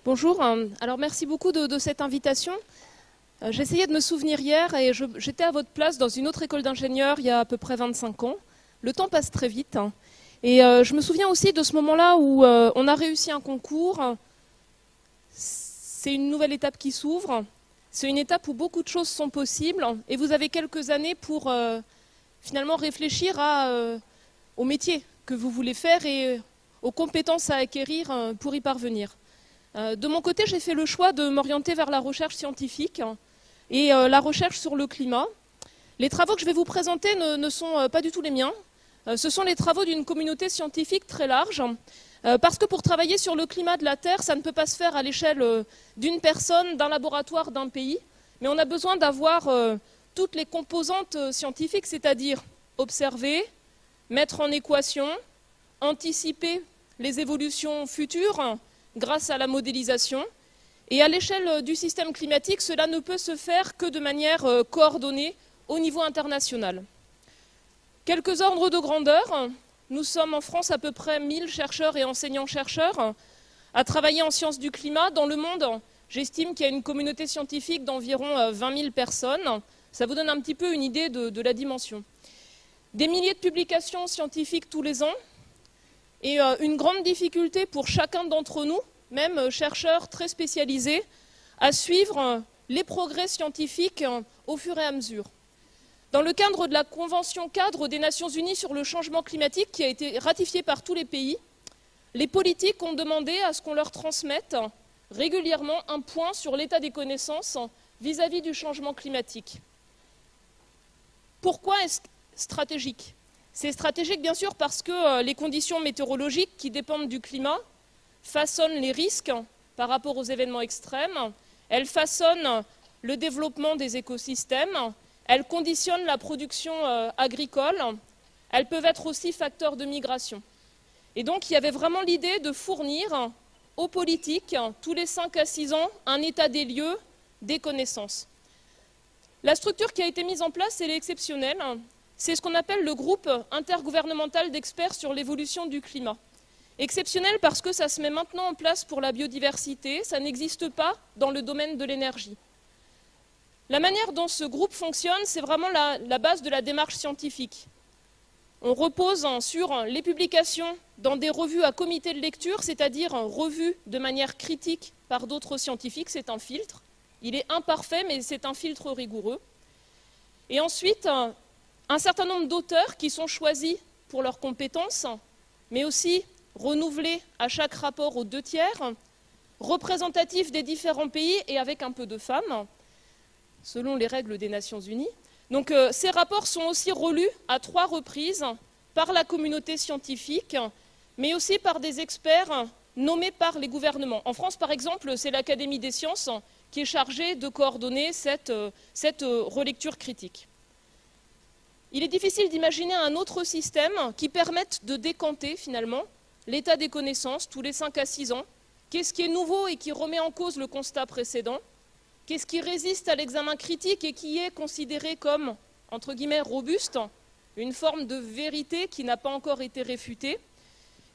Bonjour, alors merci beaucoup de cette invitation. J'essayais de me souvenir hier et j'étais à votre place dans une autre école d'ingénieurs il y a à peu près 25 ans. Le temps passe très vite. Et je me souviens aussi de ce moment-là où on a réussi un concours. C'est une nouvelle étape qui s'ouvre. C'est une étape où beaucoup de choses sont possibles. Et vous avez quelques années pour finalement réfléchir au métier que vous voulez faire et aux compétences à acquérir pour y parvenir. De mon côté, j'ai fait le choix de m'orienter vers la recherche scientifique et la recherche sur le climat. Les travaux que je vais vous présenter ne sont pas du tout les miens. Ce sont les travaux d'une communauté scientifique très large, parce que pour travailler sur le climat de la Terre, ça ne peut pas se faire à l'échelle d'une personne, d'un laboratoire, d'un pays, mais on a besoin d'avoir toutes les composantes scientifiques, c'est-à-dire observer, mettre en équation, anticiper les évolutions futures, grâce à la modélisation. Et à l'échelle du système climatique, cela ne peut se faire que de manière coordonnée au niveau international. Quelques ordres de grandeur. Nous sommes en France à peu près 1000 chercheurs et enseignants-chercheurs à travailler en sciences du climat. Dans le monde, j'estime qu'il y a une communauté scientifique d'environ 20 000 personnes. Ça vous donne un petit peu une idée de la dimension. Des milliers de publications scientifiques tous les ans. Et une grande difficulté pour chacun d'entre nous, même chercheurs très spécialisés, à suivre les progrès scientifiques au fur et à mesure. Dans le cadre de la Convention cadre des Nations Unies sur le changement climatique, qui a été ratifiée par tous les pays, les politiques ont demandé à ce qu'on leur transmette régulièrement un point sur l'état des connaissances vis-à-vis du changement climatique. Pourquoi est-ce stratégique ? C'est stratégique, bien sûr, parce que les conditions météorologiques qui dépendent du climat façonnent les risques par rapport aux événements extrêmes, elles façonnent le développement des écosystèmes, elles conditionnent la production agricole, elles peuvent être aussi facteurs de migration. Et donc, il y avait vraiment l'idée de fournir aux politiques, tous les 5 à 6 ans, un état des lieux des connaissances. La structure qui a été mise en place, elle est exceptionnelle. C'est ce qu'on appelle le groupe intergouvernemental d'experts sur l'évolution du climat. Exceptionnel parce que ça se met maintenant en place pour la biodiversité, ça n'existe pas dans le domaine de l'énergie. La manière dont ce groupe fonctionne, c'est vraiment la base de la démarche scientifique. On repose sur les publications dans des revues à comité de lecture, c'est-à-dire revues de manière critique par d'autres scientifiques, c'est un filtre. Il est imparfait, mais c'est un filtre rigoureux. Et ensuite, un certain nombre d'auteurs qui sont choisis pour leurs compétences, mais aussi renouvelés à chaque rapport aux 2/3, représentatifs des différents pays et avec un peu de femmes, selon les règles des Nations Unies. Donc ces rapports sont aussi relus à 3 reprises par la communauté scientifique, mais aussi par des experts nommés par les gouvernements. En France, par exemple, c'est l'Académie des sciences qui est chargée de coordonner cette relecture critique. Il est difficile d'imaginer un autre système qui permette de décanter finalement l'état des connaissances tous les 5 à 6 ans. Qu'est-ce qui est nouveau et qui remet en cause le constat précédent? Qu'est-ce qui résiste à l'examen critique et qui est considéré comme, entre guillemets, robuste, une forme de vérité qui n'a pas encore été réfutée?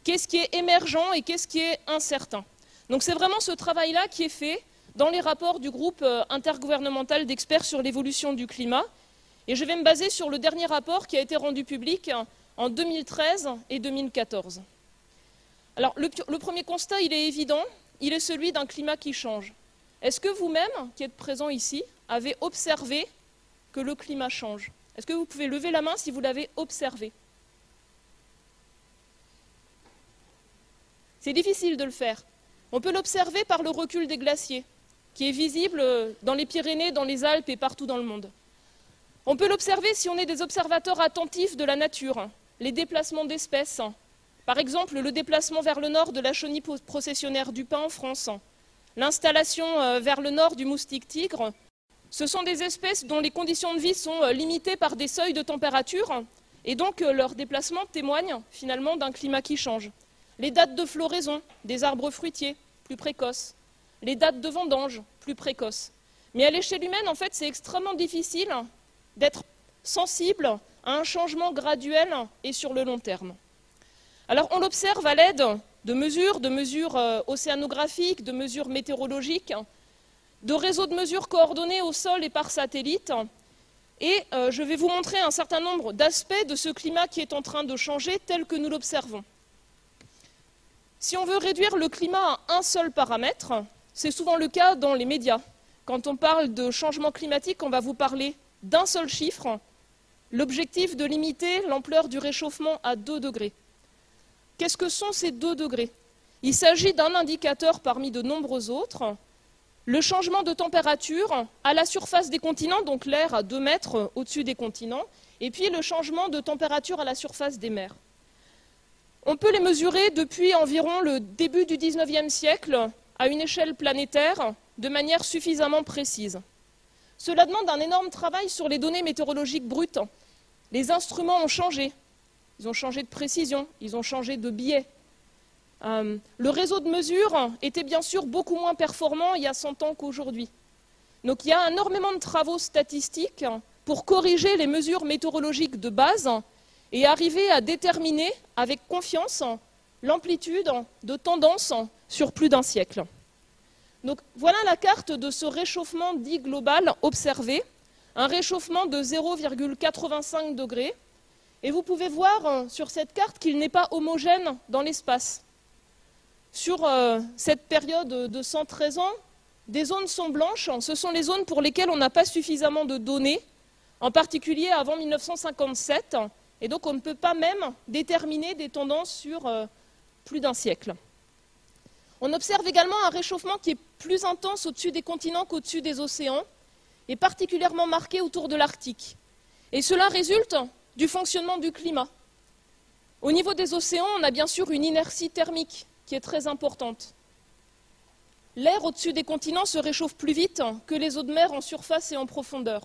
Qu'est-ce qui est émergent et qu'est-ce qui est incertain? Donc c'est vraiment ce travail-là qui est fait dans les rapports du groupe intergouvernemental d'experts sur l'évolution du climat. Et je vais me baser sur le dernier rapport qui a été rendu public en 2013 et 2014. Alors, le premier constat, il est évident, il est celui d'un climat qui change. Est-ce que vous-même, qui êtes présent ici, avez observé que le climat change? Est-ce que vous pouvez lever la main si vous l'avez observé? C'est difficile de le faire. On peut l'observer par le recul des glaciers, qui est visible dans les Pyrénées, dans les Alpes et partout dans le monde. On peut l'observer si on est des observateurs attentifs de la nature, les déplacements d'espèces. Par exemple, le déplacement vers le nord de la chenille processionnaire du pin en France, l'installation vers le nord du moustique tigre, Ce sont des espèces dont les conditions de vie sont limitées par des seuils de température, et donc leur déplacement témoigne finalement d'un climat qui change. Les dates de floraison des arbres fruitiers, plus précoces. Les dates de vendange, plus précoces. Mais à l'échelle humaine, en fait, c'est extrêmement difficile d'être sensible à un changement graduel et sur le long terme. Alors on l'observe à l'aide de mesures océanographiques, de mesures météorologiques, de réseaux de mesures coordonnés au sol et par satellite. Et je vais vous montrer un certain nombre d'aspects de ce climat qui est en train de changer tel que nous l'observons. Si on veut réduire le climat à un seul paramètre, c'est souvent le cas dans les médias. Quand on parle de changement climatique, on va vous parler d'un seul chiffre, l'objectif de limiter l'ampleur du réchauffement à 2 degrés. Qu'est-ce que sont ces 2 degrés? Il s'agit d'un indicateur parmi de nombreux autres, le changement de température à la surface des continents, donc l'air à 2 mètres au-dessus des continents, et puis le changement de température à la surface des mers. On peut les mesurer depuis environ le début du XIXe siècle à une échelle planétaire de manière suffisamment précise. Cela demande un énorme travail sur les données météorologiques brutes. Les instruments ont changé. Ils ont changé de précision, ils ont changé de biais. Le réseau de mesure était bien sûr beaucoup moins performant il y a 100 ans qu'aujourd'hui. Donc il y a énormément de travaux statistiques pour corriger les mesures météorologiques de base et arriver à déterminer avec confiance l'amplitude de tendance sur plus d'un siècle. Donc voilà la carte de ce réchauffement dit global observé, un réchauffement de 0,85 degrés. Et vous pouvez voir sur cette carte qu'il n'est pas homogène dans l'espace. Sur cette période de 113 ans, des zones sont blanches, ce sont les zones pour lesquelles on n'a pas suffisamment de données, en particulier avant 1957, et donc on ne peut pas même déterminer des tendances sur plus d'un siècle. On observe également un réchauffement qui est plus intense au-dessus des continents qu'au-dessus des océans, et particulièrement marqué autour de l'Arctique. Et cela résulte du fonctionnement du climat. Au niveau des océans, on a bien sûr une inertie thermique qui est très importante. L'air au-dessus des continents se réchauffe plus vite que les eaux de mer en surface et en profondeur.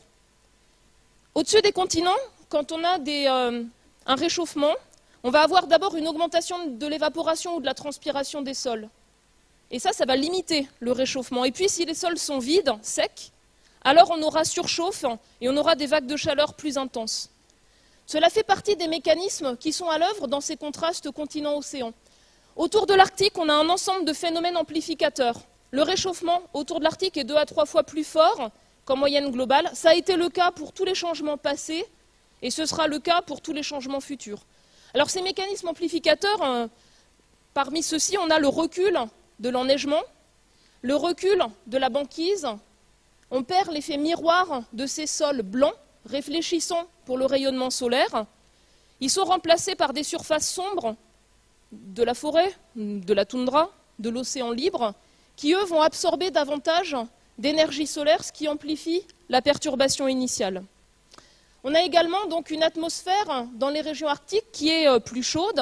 Au-dessus des continents, quand on a un réchauffement, on va avoir d'abord une augmentation de l'évaporation ou de la transpiration des sols. Et ça va limiter le réchauffement. Et puis si les sols sont vides, secs, alors on aura surchauffe et on aura des vagues de chaleur plus intenses. Cela fait partie des mécanismes qui sont à l'œuvre dans ces contrastes continent-océan. Autour de l'Arctique, on a un ensemble de phénomènes amplificateurs. Le réchauffement autour de l'Arctique est 2 à 3 fois plus fort qu'en moyenne globale. Ça a été le cas pour tous les changements passés et ce sera le cas pour tous les changements futurs. Alors ces mécanismes amplificateurs, parmi ceux-ci, on a le recul de l'enneigement, le recul de la banquise. On perd l'effet miroir de ces sols blancs, réfléchissants pour le rayonnement solaire. Ils sont remplacés par des surfaces sombres de la forêt, de la toundra, de l'océan libre, qui, eux, vont absorber davantage d'énergie solaire, ce qui amplifie la perturbation initiale. On a également donc une atmosphère dans les régions arctiques qui est plus chaude,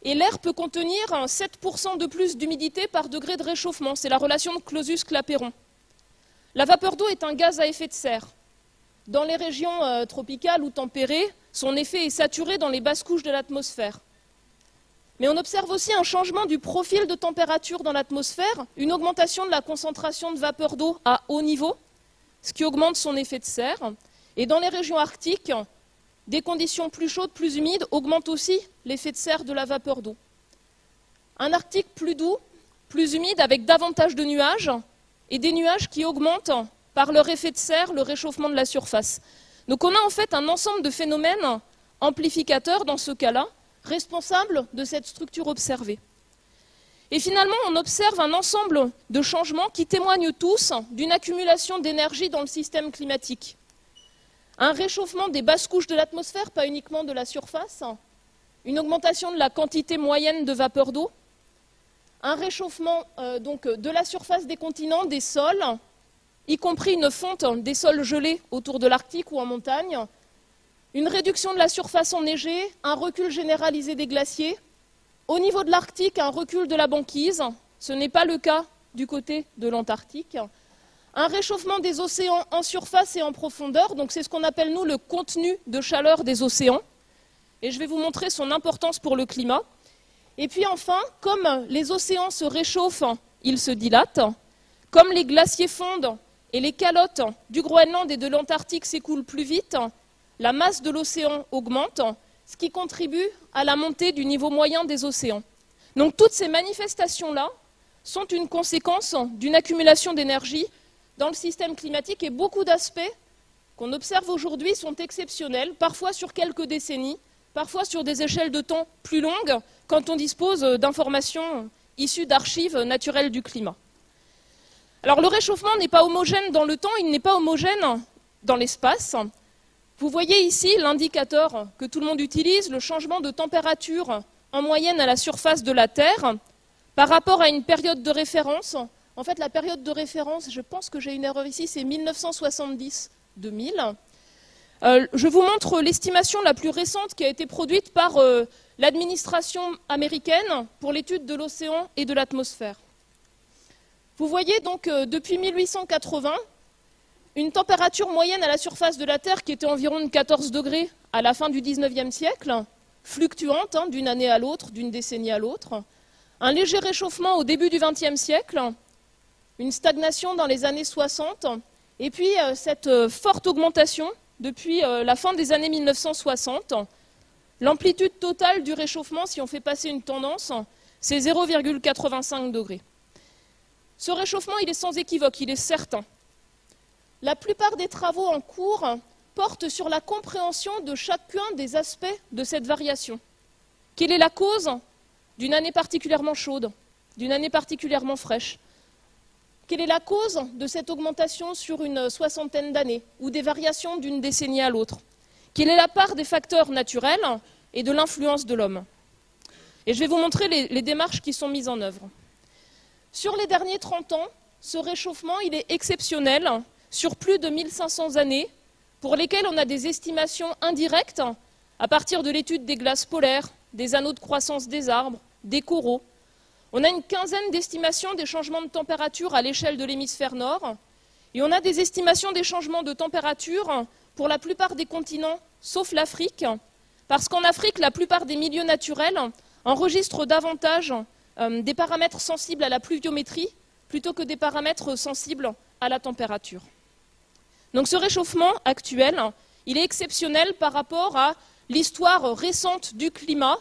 et l'air peut contenir 7% de plus d'humidité par degré de réchauffement. C'est la relation de Clausius-Clapeyron. La vapeur d'eau est un gaz à effet de serre. Dans les régions tropicales ou tempérées, son effet est saturé dans les basses couches de l'atmosphère. Mais on observe aussi un changement du profil de température dans l'atmosphère, une augmentation de la concentration de vapeur d'eau à haut niveau, ce qui augmente son effet de serre. Et dans les régions arctiques, des conditions plus chaudes, plus humides, augmentent aussi l'effet de serre de la vapeur d'eau. Un Arctique plus doux, plus humide, avec davantage de nuages, et des nuages qui augmentent par leur effet de serre le réchauffement de la surface. Donc on a en fait un ensemble de phénomènes amplificateurs dans ce cas-là, responsables de cette structure observée. Et finalement, on observe un ensemble de changements qui témoignent tous d'une accumulation d'énergie dans le système climatique. Un réchauffement des basses couches de l'atmosphère, pas uniquement de la surface, une augmentation de la quantité moyenne de vapeur d'eau, un réchauffement donc de la surface des continents, des sols, y compris une fonte des sols gelés autour de l'Arctique ou en montagne, une réduction de la surface enneigée, un recul généralisé des glaciers. Au niveau de l'Arctique, un recul de la banquise, ce n'est pas le cas du côté de l'Antarctique. un réchauffement des océans en surface et en profondeur, donc c'est ce qu'on appelle nous le contenu de chaleur des océans, et je vais vous montrer son importance pour le climat. Et puis enfin, comme les océans se réchauffent, ils se dilatent, comme les glaciers fondent et les calottes du Groenland et de l'Antarctique s'écoulent plus vite, la masse de l'océan augmente, ce qui contribue à la montée du niveau moyen des océans. Donc toutes ces manifestations-là sont une conséquence d'une accumulation d'énergie dans le système climatique et beaucoup d'aspects qu'on observe aujourd'hui sont exceptionnels, parfois sur quelques décennies, parfois sur des échelles de temps plus longues, quand on dispose d'informations issues d'archives naturelles du climat. Alors le réchauffement n'est pas homogène dans le temps, il n'est pas homogène dans l'espace. Vous voyez ici l'indicateur que tout le monde utilise, le changement de température en moyenne à la surface de la Terre par rapport à une période de référence. En fait, la période de référence, je pense que j'ai une erreur ici, c'est 1970-2000. Je vous montre l'estimation la plus récente qui a été produite par l'administration américaine pour l'étude de l'océan et de l'atmosphère. Vous voyez donc depuis 1880, une température moyenne à la surface de la Terre qui était environ de 14 degrés à la fin du XIXe siècle, fluctuante d'une année à l'autre, d'une décennie à l'autre. Un léger réchauffement au début du XXe siècle, une stagnation dans les années 60, et puis cette forte augmentation depuis la fin des années 1960. L'amplitude totale du réchauffement, si on fait passer une tendance, c'est 0,85 degrés. Ce réchauffement, il est sans équivoque, il est certain. La plupart des travaux en cours portent sur la compréhension de chacun des aspects de cette variation. Quelle est la cause d'une année particulièrement chaude, d'une année particulièrement fraîche? Quelle est la cause de cette augmentation sur une soixantaine d'années ou des variations d'une décennie à l'autre? Quelle est la part des facteurs naturels et de l'influence de l'homme? Et je vais vous montrer les démarches qui sont mises en œuvre. Sur les derniers 30 ans, ce réchauffement il est exceptionnel sur plus de 1500 années, pour lesquelles on a des estimations indirectes à partir de l'étude des glaces polaires, des anneaux de croissance des arbres, des coraux. On a une quinzaine d'estimations des changements de température à l'échelle de l'hémisphère nord, et on a des estimations des changements de température pour la plupart des continents, sauf l'Afrique, parce qu'en Afrique, la plupart des milieux naturels enregistrent davantage des paramètres sensibles à la pluviométrie plutôt que des paramètres sensibles à la température. Donc ce réchauffement actuel, il est exceptionnel par rapport à l'histoire récente du climat,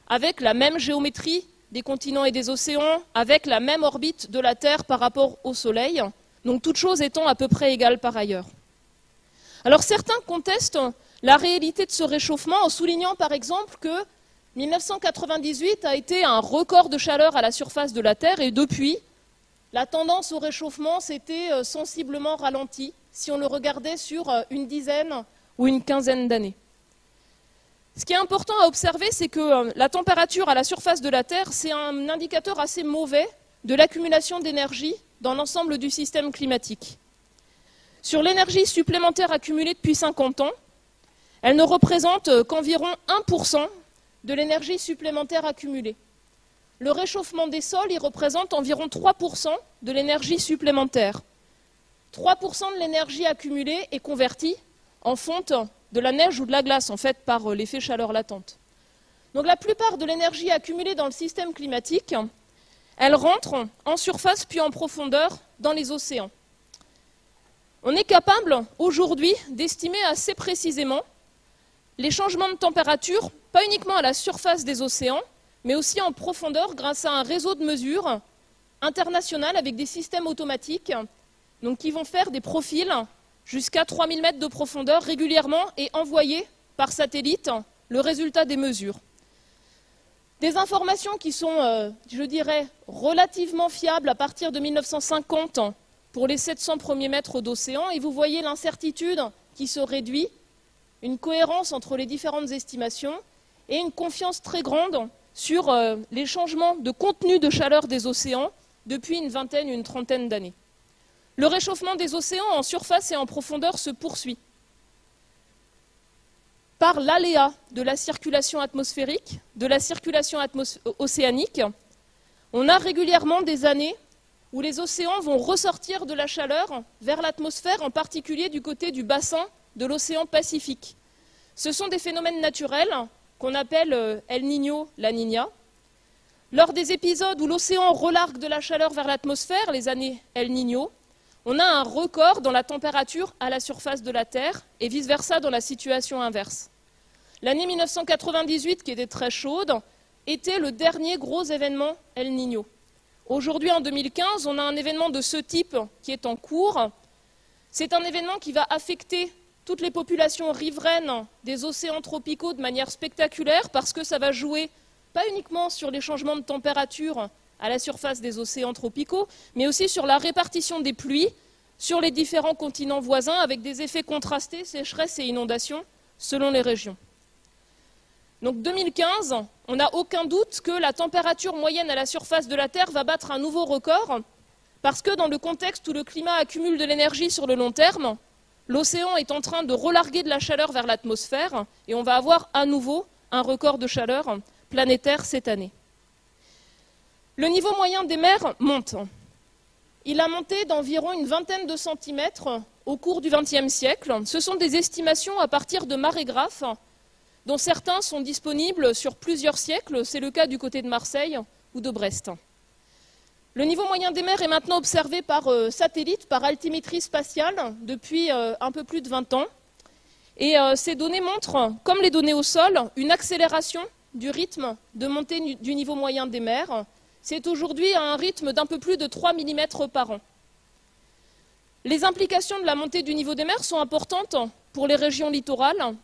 avec la même géométrie des continents et des océans, avec la même orbite de la Terre par rapport au Soleil, donc toutes choses étant à peu près égales par ailleurs. Alors certains contestent la réalité de ce réchauffement en soulignant par exemple que 1998 a été un record de chaleur à la surface de la Terre et depuis, la tendance au réchauffement s'était sensiblement ralentie si on le regardait sur une dizaine ou une quinzaine d'années. Ce qui est important à observer, c'est que la température à la surface de la Terre, c'est un indicateur assez mauvais de l'accumulation d'énergie dans l'ensemble du système climatique. Sur l'énergie supplémentaire accumulée depuis 50 ans, elle ne représente qu'environ 1% de l'énergie supplémentaire accumulée. Le réchauffement des sols, il représente environ 3% de l'énergie supplémentaire. 3% de l'énergie accumulée est convertie en fonte de la neige ou de la glace, en fait, par l'effet chaleur latente. Donc la plupart de l'énergie accumulée dans le système climatique, elle rentre en surface puis en profondeur dans les océans. On est capable aujourd'hui d'estimer assez précisément les changements de température, pas uniquement à la surface des océans, mais aussi en profondeur grâce à un réseau de mesures international avec des systèmes automatiques donc, qui vont faire des profils jusqu'à 3000 mètres de profondeur régulièrement et envoyer par satellite le résultat des mesures. Des informations qui sont, je dirais, relativement fiables à partir de 1950 pour les 700 premiers mètres d'océan, et vous voyez l'incertitude qui se réduit, une cohérence entre les différentes estimations et une confiance très grande sur les changements de contenu de chaleur des océans depuis une vingtaine, une trentaine d'années. Le réchauffement des océans en surface et en profondeur se poursuit par l'aléa de la circulation atmosphérique, de la circulation océanique. On a régulièrement des années où les océans vont ressortir de la chaleur vers l'atmosphère, en particulier du côté du bassin de l'océan Pacifique. Ce sont des phénomènes naturels qu'on appelle El Niño, La Niña. Lors des épisodes où l'océan relargue de la chaleur vers l'atmosphère, les années El Niño, on a un record dans la température à la surface de la Terre et vice-versa dans la situation inverse. L'année 1998, qui était très chaude, était le dernier gros événement El Niño. Aujourd'hui, en 2015, on a un événement de ce type qui est en cours. C'est un événement qui va affecter toutes les populations riveraines des océans tropicaux de manière spectaculaire parce que ça va jouer pas uniquement sur les changements de température à la surface des océans tropicaux, mais aussi sur la répartition des pluies sur les différents continents voisins avec des effets contrastés, sécheresse et inondations, selon les régions. Donc 2015, on n'a aucun doute que la température moyenne à la surface de la Terre va battre un nouveau record, parce que dans le contexte où le climat accumule de l'énergie sur le long terme, l'océan est en train de relarguer de la chaleur vers l'atmosphère, et on va avoir à nouveau un record de chaleur planétaire cette année. Le niveau moyen des mers monte. Il a monté d'environ une vingtaine de centimètres au cours du XXe siècle. Ce sont des estimations à partir de marégraphes, dont certains sont disponibles sur plusieurs siècles. C'est le cas du côté de Marseille ou de Brest. Le niveau moyen des mers est maintenant observé par satellite, par altimétrie spatiale, depuis un peu plus de 20 ans. Et ces données montrent, comme les données au sol, une accélération du rythme de montée du niveau moyen des mers. C'est aujourd'hui à un rythme d'un peu plus de 3 mm par an. Les implications de la montée du niveau des mers sont importantes pour les régions littorales,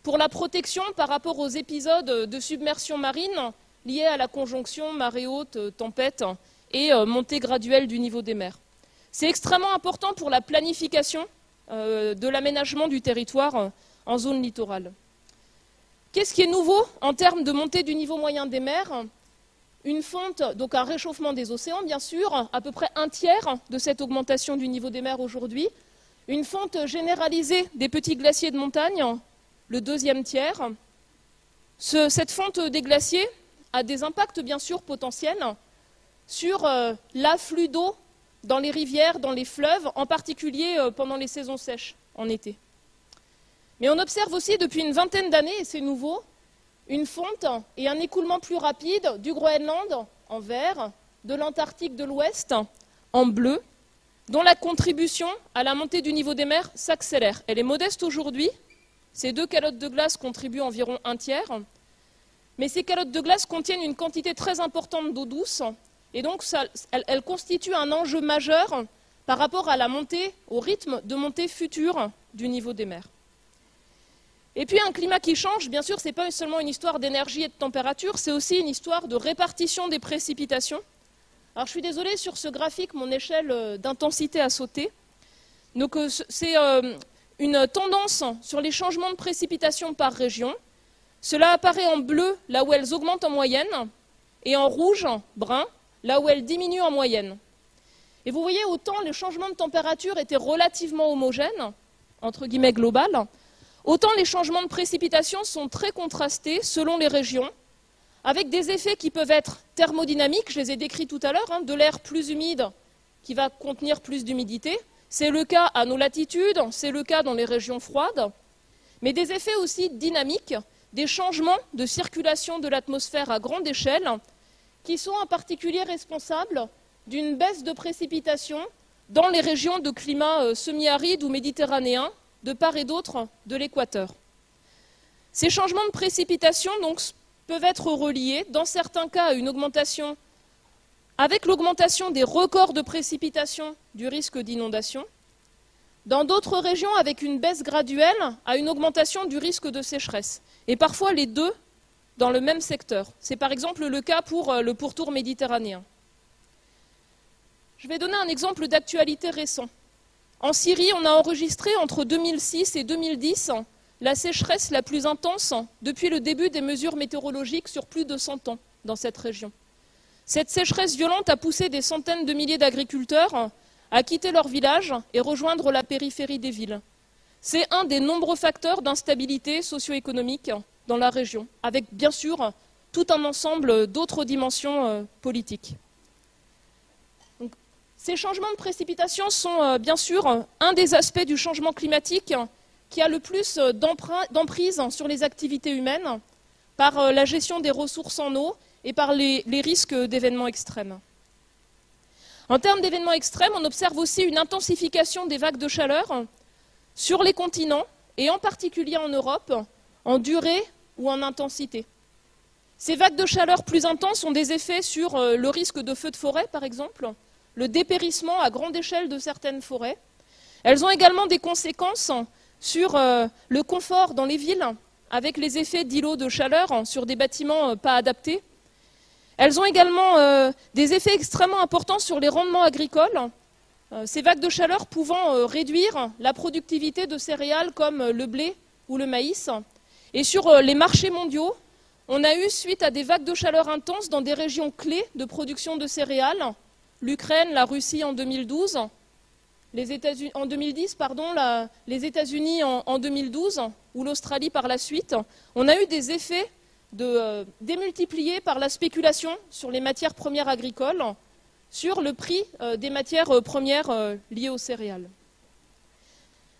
pour la protection par rapport aux épisodes de submersion marine liés à la conjonction marée haute, tempête et montée graduelle du niveau des mers. C'est extrêmement important pour la planification de l'aménagement du territoire en zone littorale. Qu'est-ce qui est nouveau en termes de montée du niveau moyen des mers ? Une fonte, donc un réchauffement des océans, bien sûr, à peu près un tiers de cette augmentation du niveau des mers aujourd'hui. Une fonte généralisée des petits glaciers de montagne, le deuxième tiers. Cette fonte des glaciers a des impacts, bien sûr, potentiels sur l'afflux d'eau dans les rivières, dans les fleuves, en particulier pendant les saisons sèches, en été. Mais on observe aussi depuis une vingtaine d'années, et c'est nouveau, une fonte et un écoulement plus rapide du Groenland en vert, de l'Antarctique de l'Ouest en bleu, dont la contribution à la montée du niveau des mers s'accélère. Elle est modeste aujourd'hui. Ces deux calottes de glace contribuent environ un tiers. Mais ces calottes de glace contiennent une quantité très importante d'eau douce. Et donc, elles constituent un enjeu majeur par rapport à la montée, au rythme de montée future du niveau des mers. Et puis un climat qui change, bien sûr, ce n'est pas seulement une histoire d'énergie et de température, c'est aussi une histoire de répartition des précipitations. Alors je suis désolée, sur ce graphique, mon échelle d'intensité a sauté. Donc c'est une tendance sur les changements de précipitations par région. Cela apparaît en bleu, là où elles augmentent en moyenne, et en rouge, brun, là où elles diminuent en moyenne. Et vous voyez, autant les changements de température étaient relativement homogènes, entre guillemets global, autant les changements de précipitation sont très contrastés selon les régions, avec des effets qui peuvent être thermodynamiques, je les ai décrits tout à l'heure, de l'air plus humide qui va contenir plus d'humidité. C'est le cas à nos latitudes, c'est le cas dans les régions froides, mais des effets aussi dynamiques, des changements de circulation de l'atmosphère à grande échelle, qui sont en particulier responsables d'une baisse de précipitation dans les régions de climat semi-aride ou méditerranéen, de part et d'autre de l'équateur. Ces changements de précipitation donc, peuvent être reliés, dans certains cas, à une augmentation, avec l'augmentation des records de précipitation du risque d'inondation, dans d'autres régions, avec une baisse graduelle, à une augmentation du risque de sécheresse. Et parfois les deux dans le même secteur. C'est par exemple le cas pour le pourtour méditerranéen. Je vais donner un exemple d'actualité récent. En Syrie, on a enregistré entre 2006 et 2010 la sécheresse la plus intense depuis le début des mesures météorologiques sur plus de 100 ans dans cette région. Cette sécheresse violente a poussé des centaines de milliers d'agriculteurs à quitter leur village et rejoindre la périphérie des villes. C'est un des nombreux facteurs d'instabilité socio-économique dans la région, avec bien sûr tout un ensemble d'autres dimensions politiques. Donc, Ces changements de précipitation sont bien sûr un des aspects du changement climatique qui a le plus d'emprise sur les activités humaines par la gestion des ressources en eau et par les risques d'événements extrêmes. En termes d'événements extrêmes, on observe aussi une intensification des vagues de chaleur sur les continents et en particulier en Europe, en durée ou en intensité. Ces vagues de chaleur plus intenses ont des effets sur le risque de feux de forêt, par exemple, le dépérissement à grande échelle de certaines forêts. Elles ont également des conséquences sur le confort dans les villes, avec les effets d'îlots de chaleur sur des bâtiments pas adaptés. Elles ont également des effets extrêmement importants sur les rendements agricoles, ces vagues de chaleur pouvant réduire la productivité de céréales comme le blé ou le maïs. Et sur les marchés mondiaux, on a eu, suite à des vagues de chaleur intenses dans des régions clés de production de céréales, l'Ukraine, la Russie en 2012, les États-Unis en 2012 ou l'Australie par la suite, on a eu des effets démultipliés par la spéculation sur les matières premières agricoles, sur le prix des matières premières liées aux céréales.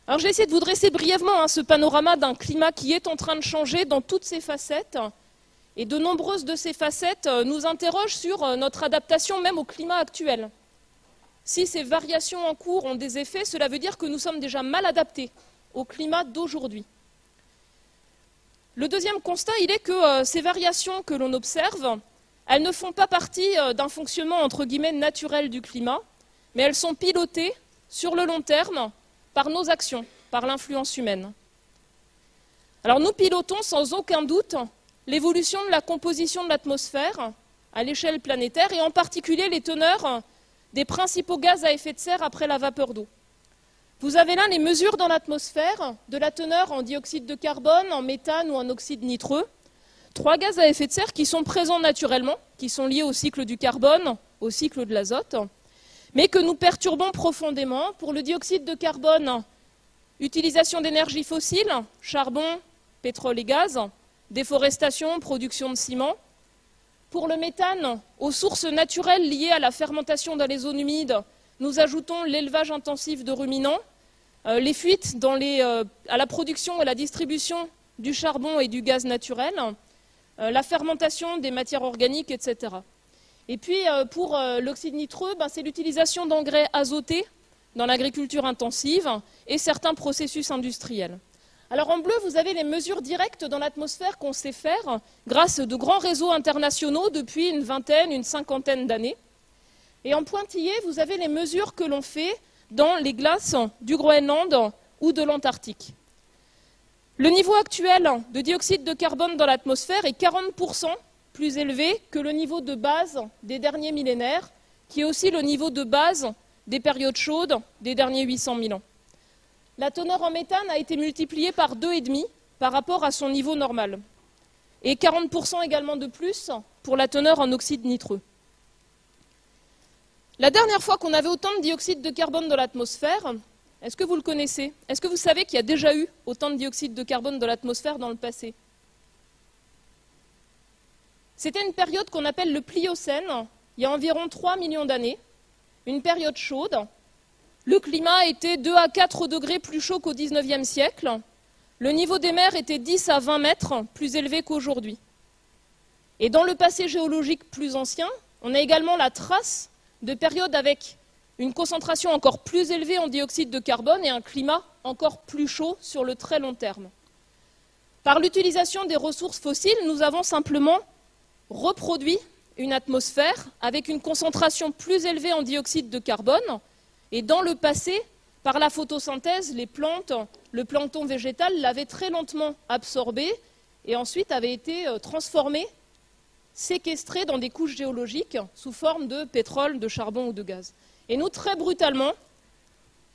Alors j'ai essayé de vous dresser brièvement ce panorama d'un climat qui est en train de changer dans toutes ses facettes, et de nombreuses de ces facettes nous interrogent sur notre adaptation même au climat actuel. Si ces variations en cours ont des effets, cela veut dire que nous sommes déjà mal adaptés au climat d'aujourd'hui. Le deuxième constat, il est que ces variations que l'on observe, elles ne font pas partie d'un fonctionnement entre guillemets naturel du climat, mais elles sont pilotées sur le long terme par nos actions, par l'influence humaine. Alors nous pilotons sans aucun doute l'évolution de la composition de l'atmosphère à l'échelle planétaire et en particulier les teneurs des principaux gaz à effet de serre après la vapeur d'eau. Vous avez là les mesures dans l'atmosphère de la teneur en dioxyde de carbone, en méthane ou en oxyde nitreux. 3 gaz à effet de serre qui sont présents naturellement, qui sont liés au cycle du carbone, au cycle de l'azote, mais que nous perturbons profondément. Pour le dioxyde de carbone, utilisation d'énergie fossile, charbon, pétrole et gaz, déforestation, production de ciment. Pour le méthane, aux sources naturelles liées à la fermentation dans les zones humides, nous ajoutons l'élevage intensif de ruminants, les fuites à la production et la distribution du charbon et du gaz naturel, la fermentation des matières organiques, etc. Et puis pour l'oxyde nitreux, c'est l'utilisation d'engrais azotés dans l'agriculture intensive et certains processus industriels. Alors en bleu, vous avez les mesures directes dans l'atmosphère qu'on sait faire grâce à de grands réseaux internationaux depuis une vingtaine, une cinquantaine d'années. Et en pointillé, vous avez les mesures que l'on fait dans les glaces du Groenland ou de l'Antarctique. Le niveau actuel de dioxyde de carbone dans l'atmosphère est 40% plus élevé que le niveau de base des derniers millénaires, qui est aussi le niveau de base des périodes chaudes des derniers 800 000 ans. La teneur en méthane a été multipliée par 2,5 par rapport à son niveau normal. Et 40% également de plus pour la teneur en oxyde nitreux. La dernière fois qu'on avait autant de dioxyde de carbone dans l'atmosphère, est-ce que vous le connaissez? Est-ce que vous savez qu'il y a déjà eu autant de dioxyde de carbone dans l'atmosphère dans le passé? C'était une période qu'on appelle le Pliocène, il y a environ 3 millions d'années, une période chaude. Le climat était 2 à 4 degrés plus chaud qu'au XIXe siècle. Le niveau des mers était 10 à 20 mètres plus élevé qu'aujourd'hui. Et dans le passé géologique plus ancien, on a également la trace de périodes avec une concentration encore plus élevée en dioxyde de carbone et un climat encore plus chaud sur le très long terme. Par l'utilisation des ressources fossiles, nous avons simplement reproduit une atmosphère avec une concentration plus élevée en dioxyde de carbone. Et dans le passé, par la photosynthèse, les plantes, le plancton végétal l'avaient très lentement absorbé et ensuite avait été transformé, séquestré dans des couches géologiques sous forme de pétrole, de charbon ou de gaz. Et nous, très brutalement,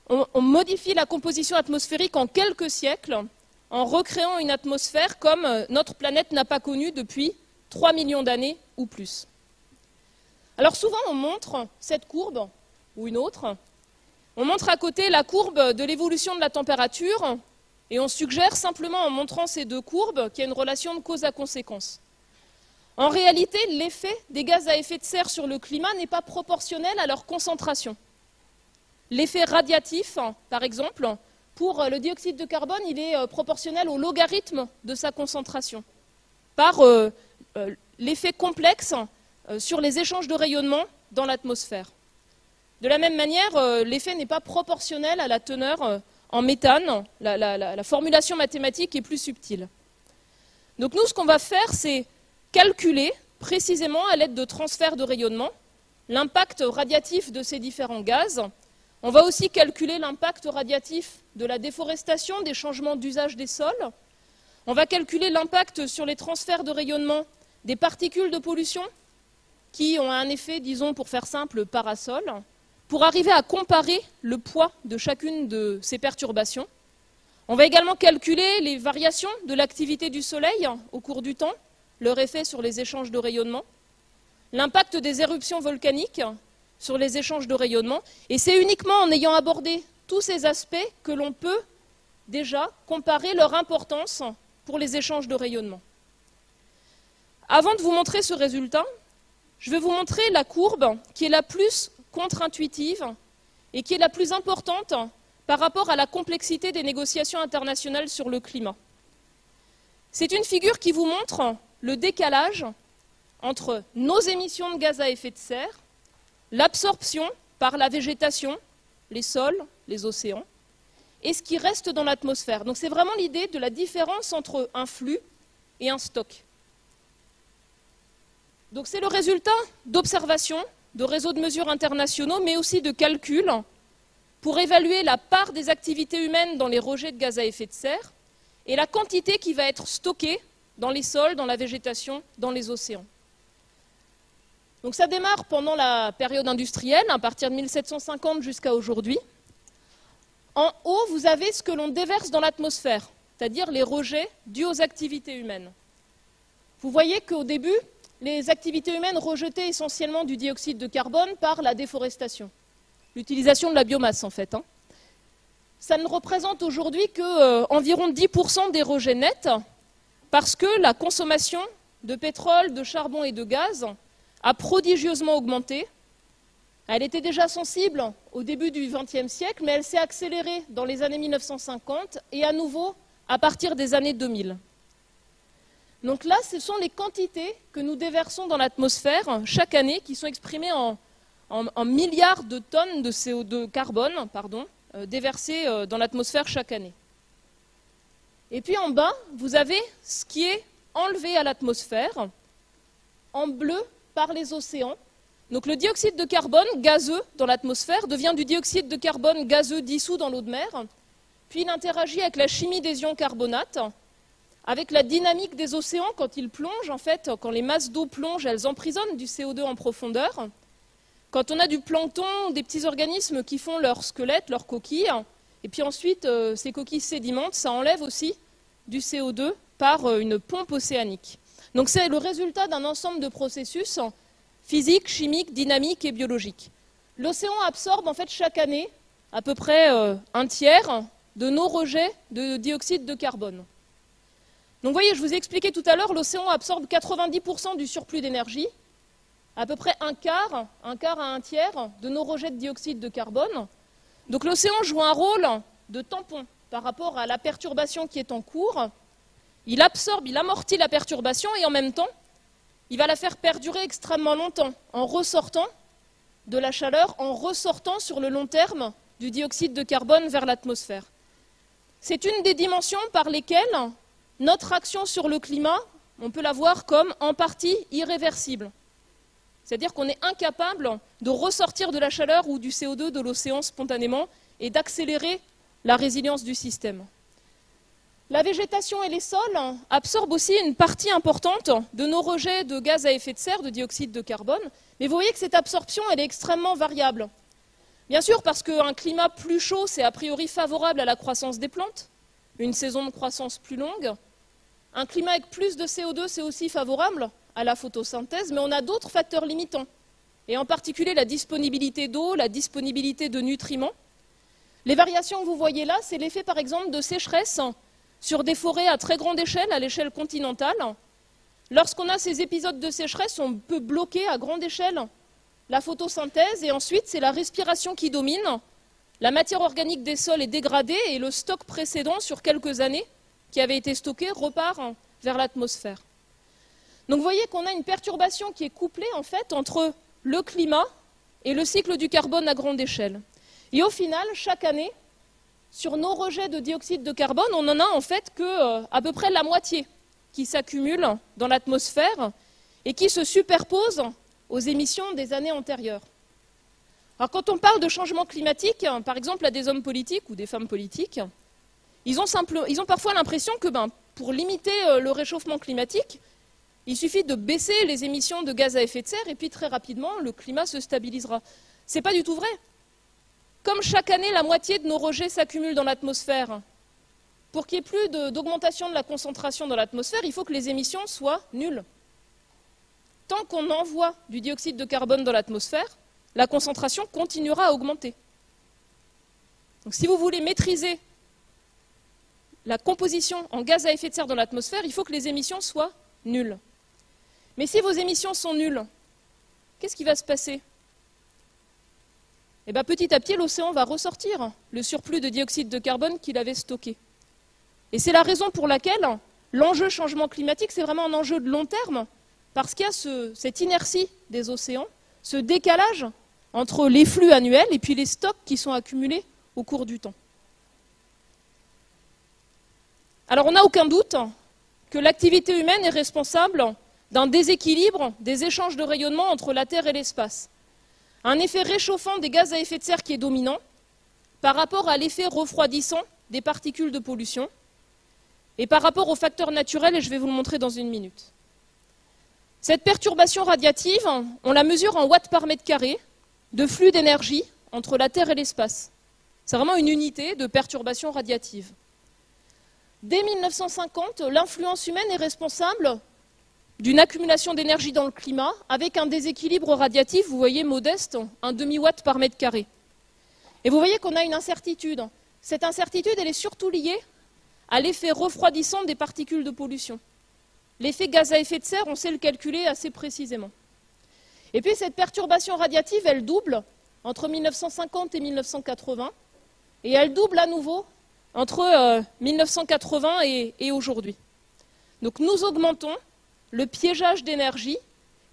on modifie la composition atmosphérique en quelques siècles en recréant une atmosphère comme notre planète n'a pas connue depuis 3 millions d'années ou plus. Alors souvent, on montre cette courbe ou une autre. On montre à côté la courbe de l'évolution de la température et on suggère simplement en montrant ces deux courbes qu'il y a une relation de cause à conséquence. En réalité, l'effet des gaz à effet de serre sur le climat n'est pas proportionnel à leur concentration. L'effet radiatif, par exemple, pour le dioxyde de carbone, il est proportionnel au logarithme de sa concentration, par l'effet complexe sur les échanges de rayonnement dans l'atmosphère. De la même manière, l'effet n'est pas proportionnel à la teneur en méthane. La formulation mathématique est plus subtile. Donc nous, ce qu'on va faire, c'est calculer précisément à l'aide de transferts de rayonnement l'impact radiatif de ces différents gaz. On va aussi calculer l'impact radiatif de la déforestation, des changements d'usage des sols. On va calculer l'impact sur les transferts de rayonnement des particules de pollution qui ont un effet, disons pour faire simple, parasol, pour arriver à comparer le poids de chacune de ces perturbations. On va également calculer les variations de l'activité du Soleil au cours du temps, leur effet sur les échanges de rayonnement, l'impact des éruptions volcaniques sur les échanges de rayonnement, et c'est uniquement en ayant abordé tous ces aspects que l'on peut déjà comparer leur importance pour les échanges de rayonnement. Avant de vous montrer ce résultat, je vais vous montrer la courbe qui est la plus contre-intuitive et qui est la plus importante par rapport à la complexité des négociations internationales sur le climat. C'est une figure qui vous montre le décalage entre nos émissions de gaz à effet de serre, l'absorption par la végétation, les sols, les océans, et ce qui reste dans l'atmosphère. Donc c'est vraiment l'idée de la différence entre un flux et un stock. Donc c'est le résultat d'observations, de réseaux de mesures internationaux, mais aussi de calculs pour évaluer la part des activités humaines dans les rejets de gaz à effet de serre et la quantité qui va être stockée dans les sols, dans la végétation, dans les océans. Donc ça démarre pendant la période industrielle, à partir de 1750 jusqu'à aujourd'hui. En haut, vous avez ce que l'on déverse dans l'atmosphère, c'est-à-dire les rejets dus aux activités humaines. Vous voyez qu'au début, les activités humaines rejetaient essentiellement du dioxyde de carbone par la déforestation, l'utilisation de la biomasse en fait. Ça ne représente aujourd'hui qu'environ 10% des rejets nets, parce que la consommation de pétrole, de charbon et de gaz a prodigieusement augmenté. Elle était déjà sensible au début du XXe siècle, mais elle s'est accélérée dans les années 1950 et à nouveau à partir des années 2000. Donc là, ce sont les quantités que nous déversons dans l'atmosphère chaque année, qui sont exprimées en milliards de tonnes de CO2 carbone, déversées dans l'atmosphère chaque année. Et puis en bas, vous avez ce qui est enlevé à l'atmosphère, en bleu par les océans. Donc le dioxyde de carbone gazeux dans l'atmosphère devient du dioxyde de carbone gazeux dissous dans l'eau de mer, puis il interagit avec la chimie des ions carbonates, avec la dynamique des océans quand ils plongent, en fait, quand les masses d'eau plongent, elles emprisonnent du CO2 en profondeur. Quand on a du plancton, des petits organismes qui font leur squelette, leurs coquilles, et puis ensuite ces coquilles sédimentent, ça enlève aussi du CO2 par une pompe océanique. Donc c'est le résultat d'un ensemble de processus physiques, chimiques, dynamiques et biologiques. L'océan absorbe en fait chaque année à peu près un tiers de nos rejets de dioxyde de carbone. Donc vous voyez, je vous ai expliqué tout à l'heure, l'océan absorbe 90% du surplus d'énergie, à peu près un quart à un tiers de nos rejets de dioxyde de carbone. Donc l'océan joue un rôle de tampon par rapport à la perturbation qui est en cours. Il absorbe, il amortit la perturbation et en même temps, il va la faire perdurer extrêmement longtemps en ressortant de la chaleur, en ressortant sur le long terme du dioxyde de carbone vers l'atmosphère. C'est une des dimensions par lesquelles notre action sur le climat, on peut la voir comme en partie irréversible. C'est-à-dire qu'on est incapable de ressortir de la chaleur ou du CO2 de l'océan spontanément et d'accélérer la résilience du système. La végétation et les sols absorbent aussi une partie importante de nos rejets de gaz à effet de serre, de dioxyde de carbone, mais vous voyez que cette absorption, elle est extrêmement variable. Bien sûr, parce qu'un climat plus chaud, c'est a priori favorable à la croissance des plantes, une saison de croissance plus longue. Un climat avec plus de CO2, c'est aussi favorable à la photosynthèse, mais on a d'autres facteurs limitants, et en particulier la disponibilité d'eau, la disponibilité de nutriments. Les variations que vous voyez là, c'est l'effet par exemple de sécheresse sur des forêts à très grande échelle, à l'échelle continentale. Lorsqu'on a ces épisodes de sécheresse, on peut bloquer à grande échelle la photosynthèse et ensuite c'est la respiration qui domine la matière organique des sols est dégradée et le stock précédent sur quelques années qui avait été stocké repart vers l'atmosphère. Donc vous voyez qu'on a une perturbation qui est couplée en fait entre le climat et le cycle du carbone à grande échelle. Et au final, chaque année, sur nos rejets de dioxyde de carbone, on n'en a en fait que à peu près la moitié qui s'accumule dans l'atmosphère et qui se superpose aux émissions des années antérieures. Alors quand on parle de changement climatique, par exemple à des hommes politiques ou des femmes politiques, ils ont parfois l'impression que pour limiter le réchauffement climatique, il suffit de baisser les émissions de gaz à effet de serre et puis très rapidement, le climat se stabilisera. Ce n'est pas du tout vrai. Comme chaque année, la moitié de nos rejets s'accumulent dans l'atmosphère, pour qu'il n'y ait plus d'augmentation de la concentration dans l'atmosphère, il faut que les émissions soient nulles. Tant qu'on envoie du dioxyde de carbone dans l'atmosphère, la concentration continuera à augmenter. Donc si vous voulez maîtriser la composition en gaz à effet de serre dans l'atmosphère, il faut que les émissions soient nulles. Mais si vos émissions sont nulles, qu'est-ce qui va se passer? Eh bien, petit à petit, l'océan va ressortir le surplus de dioxyde de carbone qu'il avait stocké. Et c'est la raison pour laquelle l'enjeu changement climatique, c'est vraiment un enjeu de long terme, parce qu'il y a cette inertie des océans, ce décalage entre les flux annuels et puis les stocks qui sont accumulés au cours du temps. Alors on n'a aucun doute que l'activité humaine est responsable d'un déséquilibre des échanges de rayonnement entre la Terre et l'espace. Un effet réchauffant des gaz à effet de serre qui est dominant par rapport à l'effet refroidissant des particules de pollution et par rapport aux facteurs naturels, et je vais vous le montrer dans une minute. Cette perturbation radiative, on la mesure en watts par mètre carré de flux d'énergie entre la Terre et l'espace. C'est vraiment une unité de perturbation radiative. Dès 1950, l'influence humaine est responsable d'une accumulation d'énergie dans le climat avec un déséquilibre radiatif, vous voyez, modeste, un demi-watt par mètre carré. Et vous voyez qu'on a une incertitude. Cette incertitude, elle est surtout liée à l'effet refroidissant des particules de pollution. L'effet gaz à effet de serre, on sait le calculer assez précisément. Et puis cette perturbation radiative, elle double entre 1950 et 1980, et elle double à nouveau entre 1980 et aujourd'hui. Donc nous augmentons le piégeage d'énergie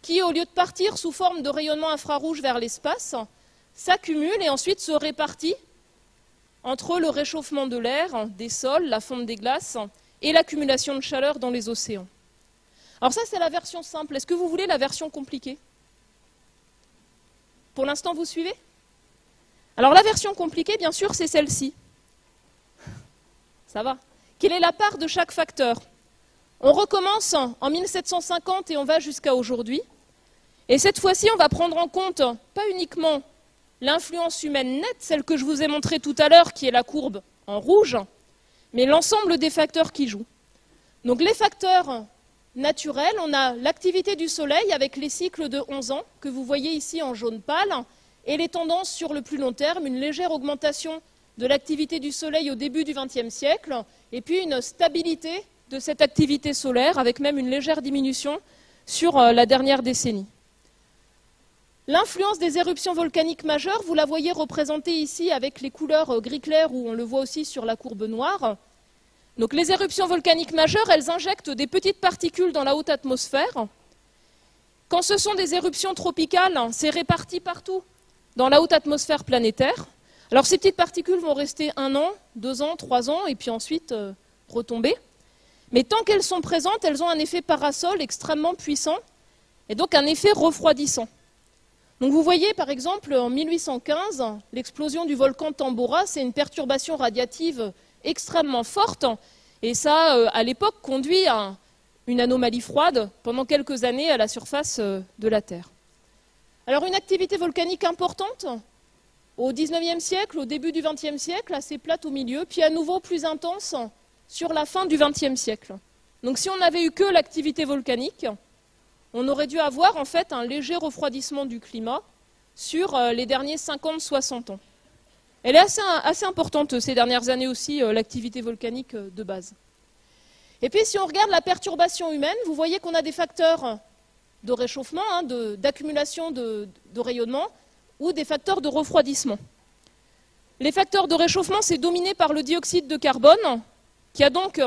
qui, au lieu de partir sous forme de rayonnement infrarouge vers l'espace, s'accumule et ensuite se répartit entre le réchauffement de l'air, des sols, la fonte des glaces et l'accumulation de chaleur dans les océans. Alors ça, c'est la version simple. Est-ce que vous voulez la version compliquée? Pour l'instant, vous suivez? Alors la version compliquée, bien sûr, c'est celle-ci. Ça va. Quelle est la part de chaque facteur? On recommence en 1750 et on va jusqu'à aujourd'hui. Et cette fois-ci, on va prendre en compte pas uniquement l'influence humaine nette, celle que je vous ai montrée tout à l'heure, qui est la courbe en rouge, mais l'ensemble des facteurs qui jouent. Donc les facteurs naturels, on a l'activité du Soleil avec les cycles de 11 ans, que vous voyez ici en jaune pâle, et les tendances sur le plus long terme, une légère augmentation de l'activité du Soleil au début du XXe siècle, et puis une stabilité de cette activité solaire, avec même une légère diminution sur la dernière décennie. L'influence des éruptions volcaniques majeures, vous la voyez représentée ici avec les couleurs gris clair, où on le voit aussi sur la courbe noire. Donc les éruptions volcaniques majeures, elles injectent des petites particules dans la haute atmosphère. Quand ce sont des éruptions tropicales, c'est réparti partout dans la haute atmosphère planétaire. Alors ces petites particules vont rester 1 an, 2 ans, 3 ans, et puis ensuite retomber. Mais tant qu'elles sont présentes, elles ont un effet parasol extrêmement puissant, et donc un effet refroidissant. Donc vous voyez par exemple en 1815, l'explosion du volcan Tambora, c'est une perturbation radiative extrêmement forte, et ça à l'époque conduit à une anomalie froide pendant quelques années à la surface de la Terre. Alors une activité volcanique importante au XIXe siècle, au début du XXe siècle, assez plate au milieu, puis à nouveau plus intense sur la fin du XXe siècle. Donc si on n'avait eu que l'activité volcanique, on aurait dû avoir en fait un léger refroidissement du climat sur les derniers 50-60 ans. Elle est assez importante ces dernières années aussi, l'activité volcanique de base. Et puis si on regarde la perturbation humaine, vous voyez qu'on a des facteurs de réchauffement, d'accumulation de rayonnement, ou des facteurs de refroidissement. Les facteurs de réchauffement, c'est dominé par le dioxyde de carbone, qui a donc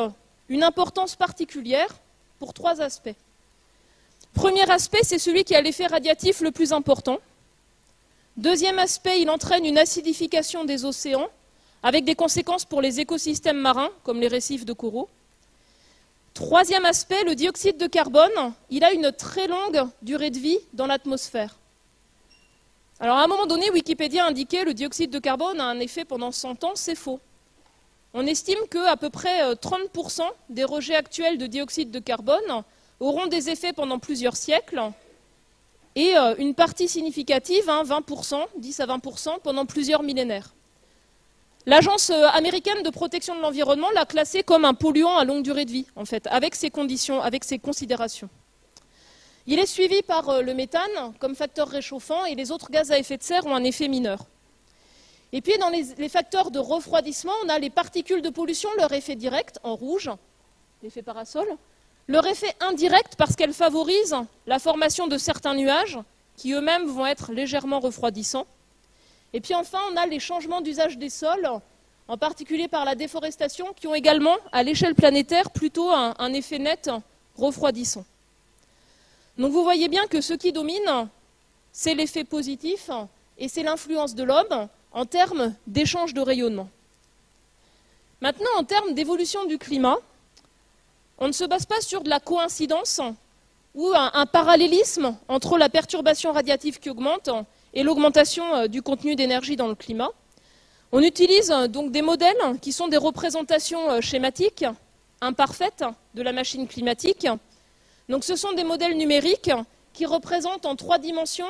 une importance particulière pour 3 aspects. Premier aspect, c'est celui qui a l'effet radiatif le plus important. Deuxième aspect, il entraîne une acidification des océans, avec des conséquences pour les écosystèmes marins, comme les récifs de coraux. Troisième aspect, le dioxyde de carbone, il a une très longue durée de vie dans l'atmosphère. Alors à un moment donné, Wikipédia indiquait que le dioxyde de carbone a un effet pendant 100 ans, c'est faux. On estime qu'à peu près 30% des rejets actuels de dioxyde de carbone auront des effets pendant plusieurs siècles, et une partie significative, 20%, 10 à 20%, pendant plusieurs millénaires. L'Agence américaine de protection de l'environnement l'a classé comme un polluant à longue durée de vie, en fait, avec ces conditions, avec ces considérations. Il est suivi par le méthane comme facteur réchauffant, et les autres gaz à effet de serre ont un effet mineur. Et puis dans les facteurs de refroidissement, on a les particules de pollution, leur effet direct, en rouge, l'effet parasol, leur effet indirect parce qu'elles favorisent la formation de certains nuages qui eux-mêmes vont être légèrement refroidissants. Et puis enfin, on a les changements d'usage des sols, en particulier par la déforestation, qui ont également, à l'échelle planétaire, plutôt un effet net refroidissant. Donc vous voyez bien que ce qui domine, c'est l'effet positif et c'est l'influence de l'homme en termes d'échange de rayonnement. Maintenant, en termes d'évolution du climat, on ne se base pas sur de la coïncidence ou un parallélisme entre la perturbation radiative qui augmente et l'augmentation du contenu d'énergie dans le climat. On utilise donc des modèles qui sont des représentations schématiques, imparfaites, de la machine climatique. Donc ce sont des modèles numériques qui représentent en 3 dimensions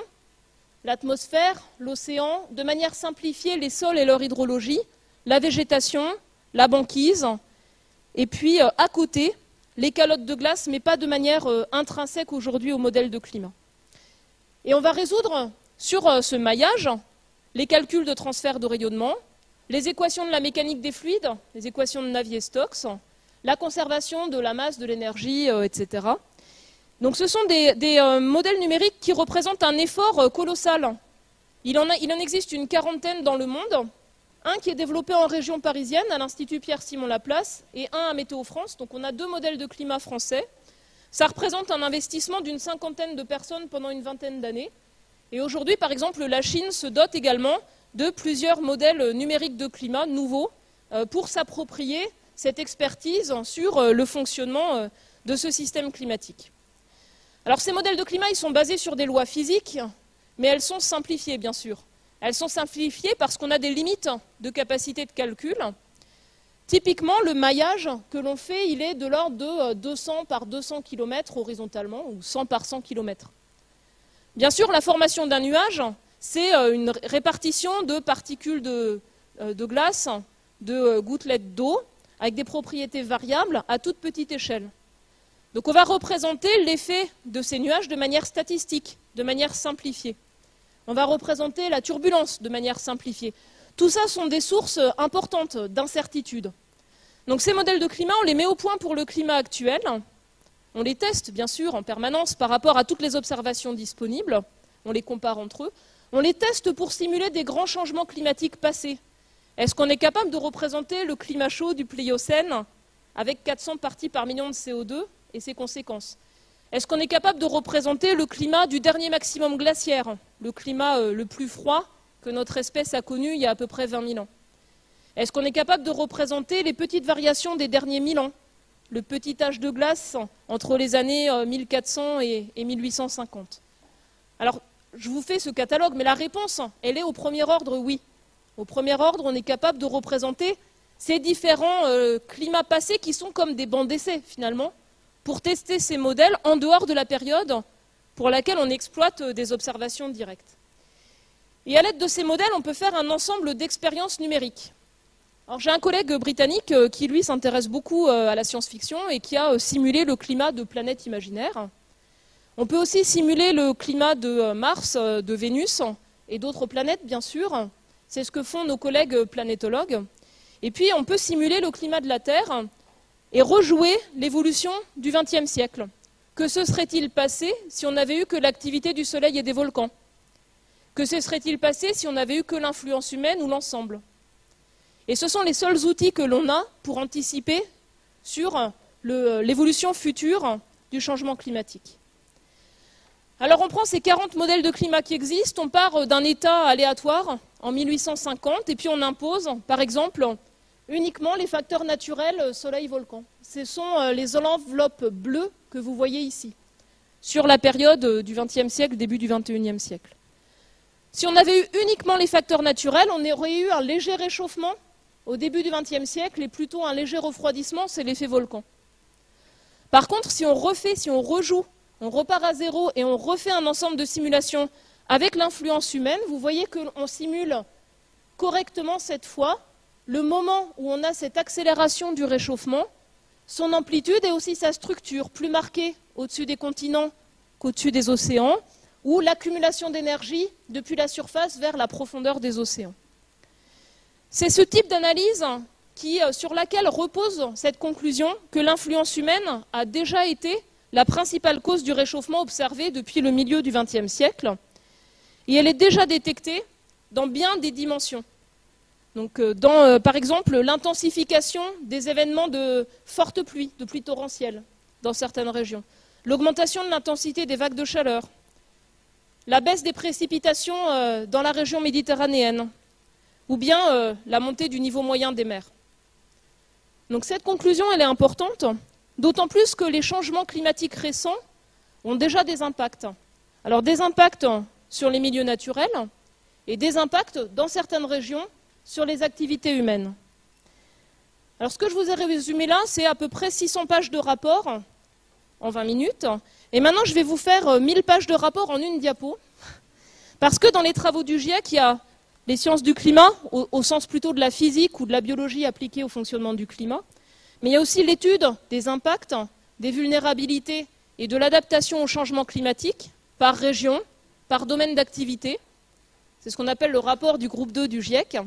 l'atmosphère, l'océan, de manière simplifiée les sols et leur hydrologie, la végétation, la banquise, et puis à côté, les calottes de glace, mais pas de manière intrinsèque aujourd'hui au modèle de climat. Et on va résoudre sur ce maillage les calculs de transfert de rayonnement, les équations de la mécanique des fluides, les équations de Navier-Stokes, la conservation de la masse, de l'énergie, etc. Donc ce sont des modèles numériques qui représentent un effort colossal. Il en existe une quarantaine dans le monde, un qui est développé en région parisienne à l'Institut Pierre-Simon-Laplace et un à Météo France. Donc on a 2 modèles de climat français. Ça représente un investissement d'une 50aine de personnes pendant une 20aine d'années. Et aujourd'hui, par exemple, la Chine se dote également de plusieurs modèles numériques de climat nouveaux pour s'approprier cette expertise sur le fonctionnement de ce système climatique. Alors ces modèles de climat, ils sont basés sur des lois physiques, mais elles sont simplifiées, bien sûr. Elles sont simplifiées parce qu'on a des limites de capacité de calcul. Typiquement, le maillage que l'on fait, il est de l'ordre de 200 par 200 km horizontalement, ou 100 par 100 km. Bien sûr, la formation d'un nuage, c'est une répartition de particules de glace, de gouttelettes d'eau, avec des propriétés variables à toute petite échelle. Donc on va représenter l'effet de ces nuages de manière statistique, de manière simplifiée. On va représenter la turbulence de manière simplifiée. Tout ça sont des sources importantes d'incertitude. Donc ces modèles de climat, on les met au point pour le climat actuel. On les teste, bien sûr, en permanence par rapport à toutes les observations disponibles. On les compare entre eux. On les teste pour simuler des grands changements climatiques passés. Est-ce qu'on est capable de représenter le climat chaud du Pléistocène avec 400 parties par million de CO2 et ses conséquences? Est-ce qu'on est capable de représenter le climat du dernier maximum glaciaire, le climat le plus froid que notre espèce a connu il y a à peu près 20 000 ans? Est-ce qu'on est capable de représenter les petites variations des derniers 1000 ans, le petit âge de glace entre les années 1400 et 1850? Alors, je vous fais ce catalogue, mais la réponse, elle est au premier ordre, oui. Au premier ordre, on est capable de représenter ces différents climats passés qui sont comme des bancs d'essai, finalement, pour tester ces modèles en dehors de la période pour laquelle on exploite des observations directes. Et à l'aide de ces modèles, on peut faire un ensemble d'expériences numériques. Alors, j'ai un collègue britannique qui, lui, s'intéresse beaucoup à la science-fiction et qui a simulé le climat de planètes imaginaires. On peut aussi simuler le climat de Mars, de Vénus et d'autres planètes, bien sûr. C'est ce que font nos collègues planétologues. Et puis, on peut simuler le climat de la Terre et rejouer l'évolution du XXe siècle. Que se serait-il passé si on n'avait eu que l'activité du Soleil et des volcans? Que se serait-il passé si on n'avait eu que l'influence humaine ou l'ensemble? Et ce sont les seuls outils que l'on a pour anticiper sur l'évolution future du changement climatique. Alors on prend ces 40 modèles de climat qui existent, on part d'un état aléatoire en 1850 et puis on impose, par exemple, uniquement les facteurs naturels soleil-volcan. Ce sont les enveloppes bleues que vous voyez ici, sur la période du XXe siècle, début du XXIe siècle. Si on avait eu uniquement les facteurs naturels, on aurait eu un léger réchauffement au début du XXe siècle et plutôt un léger refroidissement, c'est l'effet volcan. Par contre, si on refait, si on rejoue, on repart à zéro et on refait un ensemble de simulations avec l'influence humaine, vous voyez qu'on simule correctement cette fois le moment où on a cette accélération du réchauffement, son amplitude et aussi sa structure, plus marquée au-dessus des continents qu'au-dessus des océans, ou l'accumulation d'énergie depuis la surface vers la profondeur des océans. C'est ce type d'analyse sur laquelle repose cette conclusion que l'influence humaine a déjà été la principale cause du réchauffement observé depuis le milieu du XXe siècle. Et elle est déjà détectée dans bien des dimensions. Donc, par exemple, l'intensification des événements de fortes pluies, de pluies torrentielles dans certaines régions, l'augmentation de l'intensité des vagues de chaleur, la baisse des précipitations dans la région méditerranéenne, ou bien la montée du niveau moyen des mers. Donc cette conclusion, elle est importante, d'autant plus que les changements climatiques récents ont déjà des impacts. Alors des impacts sur les milieux naturels et des impacts dans certaines régions sur les activités humaines. Alors ce que je vous ai résumé là, c'est à peu près 600 pages de rapport en 20 minutes. Et maintenant, je vais vous faire 1000 pages de rapport en une diapo. Parce que dans les travaux du GIEC, il y a les sciences du climat, au sens plutôt de la physique ou de la biologie appliquée au fonctionnement du climat. Mais il y a aussi l'étude des impacts, des vulnérabilités et de l'adaptation au changement climatique par région, par domaine d'activité. C'est ce qu'on appelle le rapport du groupe 2 du GIEC.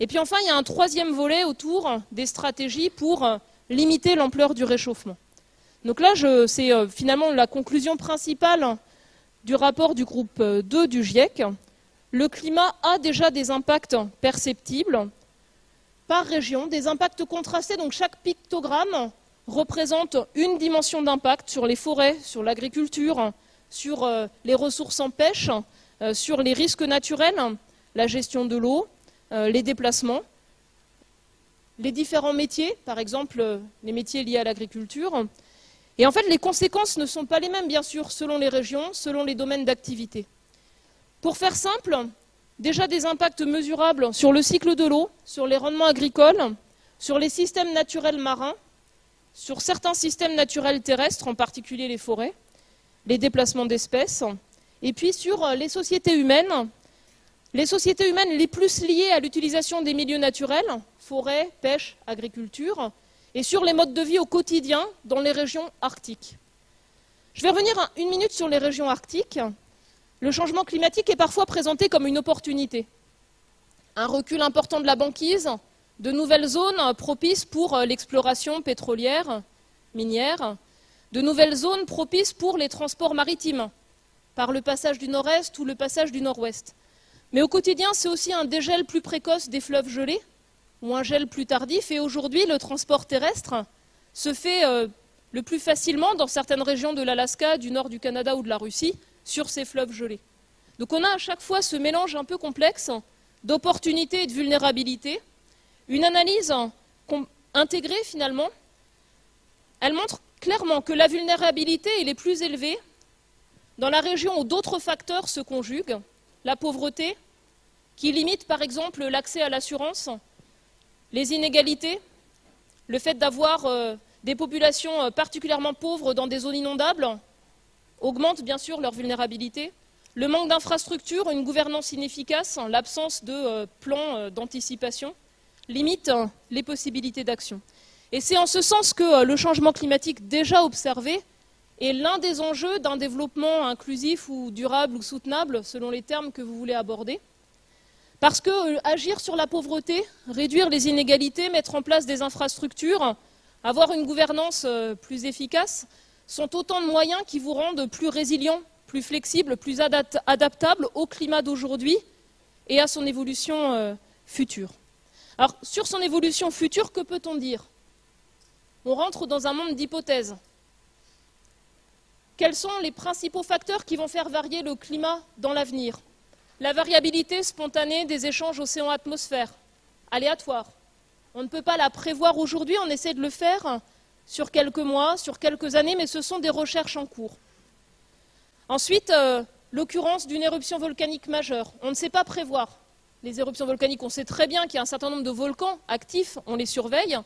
Et puis enfin, il y a un troisième volet autour des stratégies pour limiter l'ampleur du réchauffement. Donc là, c'est finalement la conclusion principale du rapport du groupe 2 du GIEC. Le climat a déjà des impacts perceptibles par région, des impacts contrastés. Donc chaque pictogramme représente une dimension d'impact sur les forêts, sur l'agriculture, sur les ressources en pêche, sur les risques naturels, la gestion de l'eau, les déplacements, les différents métiers, par exemple les métiers liés à l'agriculture. Et en fait, les conséquences ne sont pas les mêmes, bien sûr, selon les régions, selon les domaines d'activité. Pour faire simple, déjà des impacts mesurables sur le cycle de l'eau, sur les rendements agricoles, sur les systèmes naturels marins, sur certains systèmes naturels terrestres, en particulier les forêts, les déplacements d'espèces, et puis sur les sociétés humaines les plus liées à l'utilisation des milieux naturels, forêts, pêche, agriculture, et sur les modes de vie au quotidien dans les régions arctiques. Je vais revenir une minute sur les régions arctiques. Le changement climatique est parfois présenté comme une opportunité. Un recul important de la banquise, de nouvelles zones propices pour l'exploration pétrolière, minière, de nouvelles zones propices pour les transports maritimes, par le passage du nord-est ou le passage du nord-ouest. Mais au quotidien, c'est aussi un dégel plus précoce des fleuves gelés, ou un gel plus tardif, et aujourd'hui, le transport terrestre se fait le plus facilement dans certaines régions de l'Alaska, du nord du Canada ou de la Russie, sur ces fleuves gelés. Donc on a à chaque fois ce mélange un peu complexe d'opportunités et de vulnérabilités. Une analyse intégrée, finalement, elle montre clairement que la vulnérabilité est les plus élevée dans la région où d'autres facteurs se conjuguent, la pauvreté, qui limite par exemple l'accès à l'assurance, les inégalités, le fait d'avoir des populations particulièrement pauvres dans des zones inondables augmente bien sûr leur vulnérabilité, le manque d'infrastructures, une gouvernance inefficace, l'absence de plan d'anticipation limite les possibilités d'action. Et c'est en ce sens que le changement climatique déjà observé est l'un des enjeux d'un développement inclusif ou durable ou soutenable, selon les termes que vous voulez aborder. Parce que agir sur la pauvreté, réduire les inégalités, mettre en place des infrastructures, avoir une gouvernance plus efficace, sont autant de moyens qui vous rendent plus résilients, plus flexibles, plus adaptables au climat d'aujourd'hui et à son évolution future. Alors, sur son évolution future, que peut-on dire? On rentre dans un monde d'hypothèses. Quels sont les principaux facteurs qui vont faire varier le climat dans l'avenir? La variabilité spontanée des échanges océan-atmosphère, aléatoire. On ne peut pas la prévoir aujourd'hui, on essaie de le faire sur quelques mois, sur quelques années, mais ce sont des recherches en cours. Ensuite, l'occurrence d'une éruption volcanique majeure. On ne sait pas prévoir les éruptions volcaniques. On sait très bien qu'il y a un certain nombre de volcans actifs, on les surveille,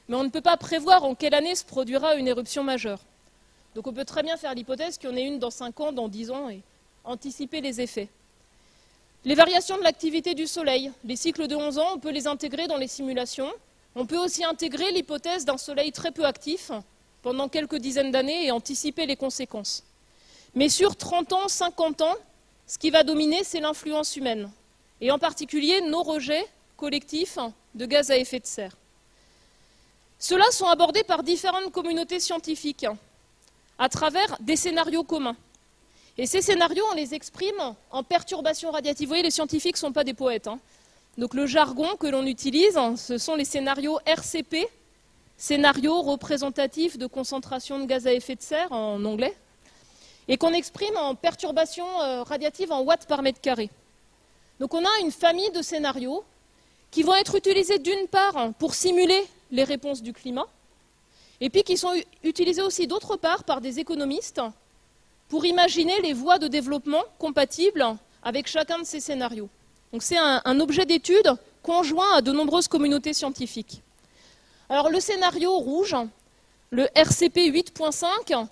mais on ne peut pas prévoir en quelle année se produira une éruption majeure. Donc on peut très bien faire l'hypothèse qu'il y en ait une dans 5 ans, dans 10 ans, et anticiper les effets. Les variations de l'activité du Soleil, les cycles de 11 ans, on peut les intégrer dans les simulations. On peut aussi intégrer l'hypothèse d'un Soleil très peu actif pendant quelques dizaines d'années et anticiper les conséquences. Mais sur 30 ans, 50 ans, ce qui va dominer, c'est l'influence humaine, et en particulier nos rejets collectifs de gaz à effet de serre. Ceux-là sont abordés par différentes communautés scientifiques à travers des scénarios communs. Et ces scénarios, on les exprime en perturbations radiatives. Vous voyez, les scientifiques ne sont pas des poètes. Donc le jargon que l'on utilise, ce sont les scénarios RCP, scénarios représentatifs de concentration de gaz à effet de serre en anglais, et qu'on exprime en perturbations radiatives en watts par mètre carré. Donc on a une famille de scénarios qui vont être utilisés d'une part pour simuler les réponses du climat, et puis qui sont utilisés aussi d'autre part par des économistes pour imaginer les voies de développement compatibles avec chacun de ces scénarios. Donc c'est un objet d'étude conjoint à de nombreuses communautés scientifiques. Alors le scénario rouge, le RCP 8.5,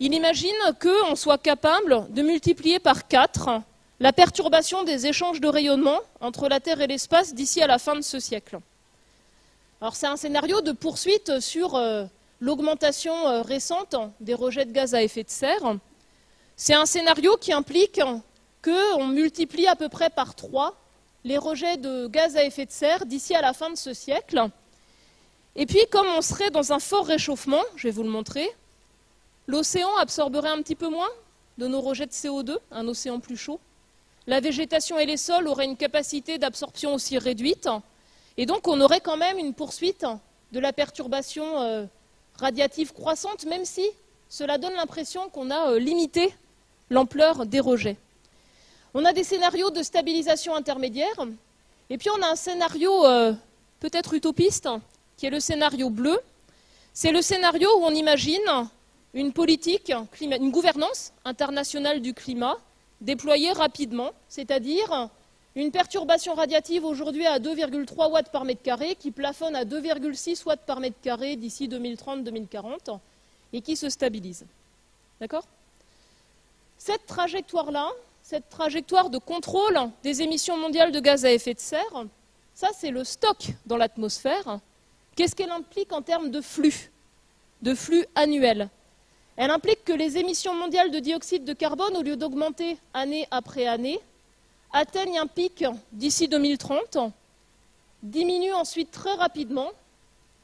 il imagine qu'on soit capable de multiplier par 4 la perturbation des échanges de rayonnement entre la Terre et l'espace d'ici à la fin de ce siècle. Alors c'est un scénario de poursuite sur l'augmentation récente des rejets de gaz à effet de serre. C'est un scénario qui implique qu'on multiplie à peu près par 3 les rejets de gaz à effet de serre d'ici à la fin de ce siècle. Et puis, comme on serait dans un fort réchauffement, je vais vous le montrer, l'océan absorberait un petit peu moins de nos rejets de CO2, un océan plus chaud. La végétation et les sols auraient une capacité d'absorption aussi réduite. Et donc, on aurait quand même une poursuite de la perturbation radiative croissante, même si cela donne l'impression qu'on a limité l'ampleur des rejets. On a des scénarios de stabilisation intermédiaire, et puis on a un scénario peut-être utopiste, qui est le scénario bleu. C'est le scénario où on imagine une politique, une gouvernance internationale du climat déployée rapidement, c'est-à-dire une perturbation radiative aujourd'hui à 2,3 watts par mètre carré qui plafonne à 2,6 watts par mètre carré d'ici 2030-2040 et qui se stabilise. D'accord ? Cette trajectoire-là, cette trajectoire de contrôle des émissions mondiales de gaz à effet de serre, ça c'est le stock dans l'atmosphère. Qu'est-ce qu'elle implique en termes de flux annuel? Elle implique que les émissions mondiales de dioxyde de carbone, au lieu d'augmenter année après année, atteignent un pic d'ici 2030, diminuent ensuite très rapidement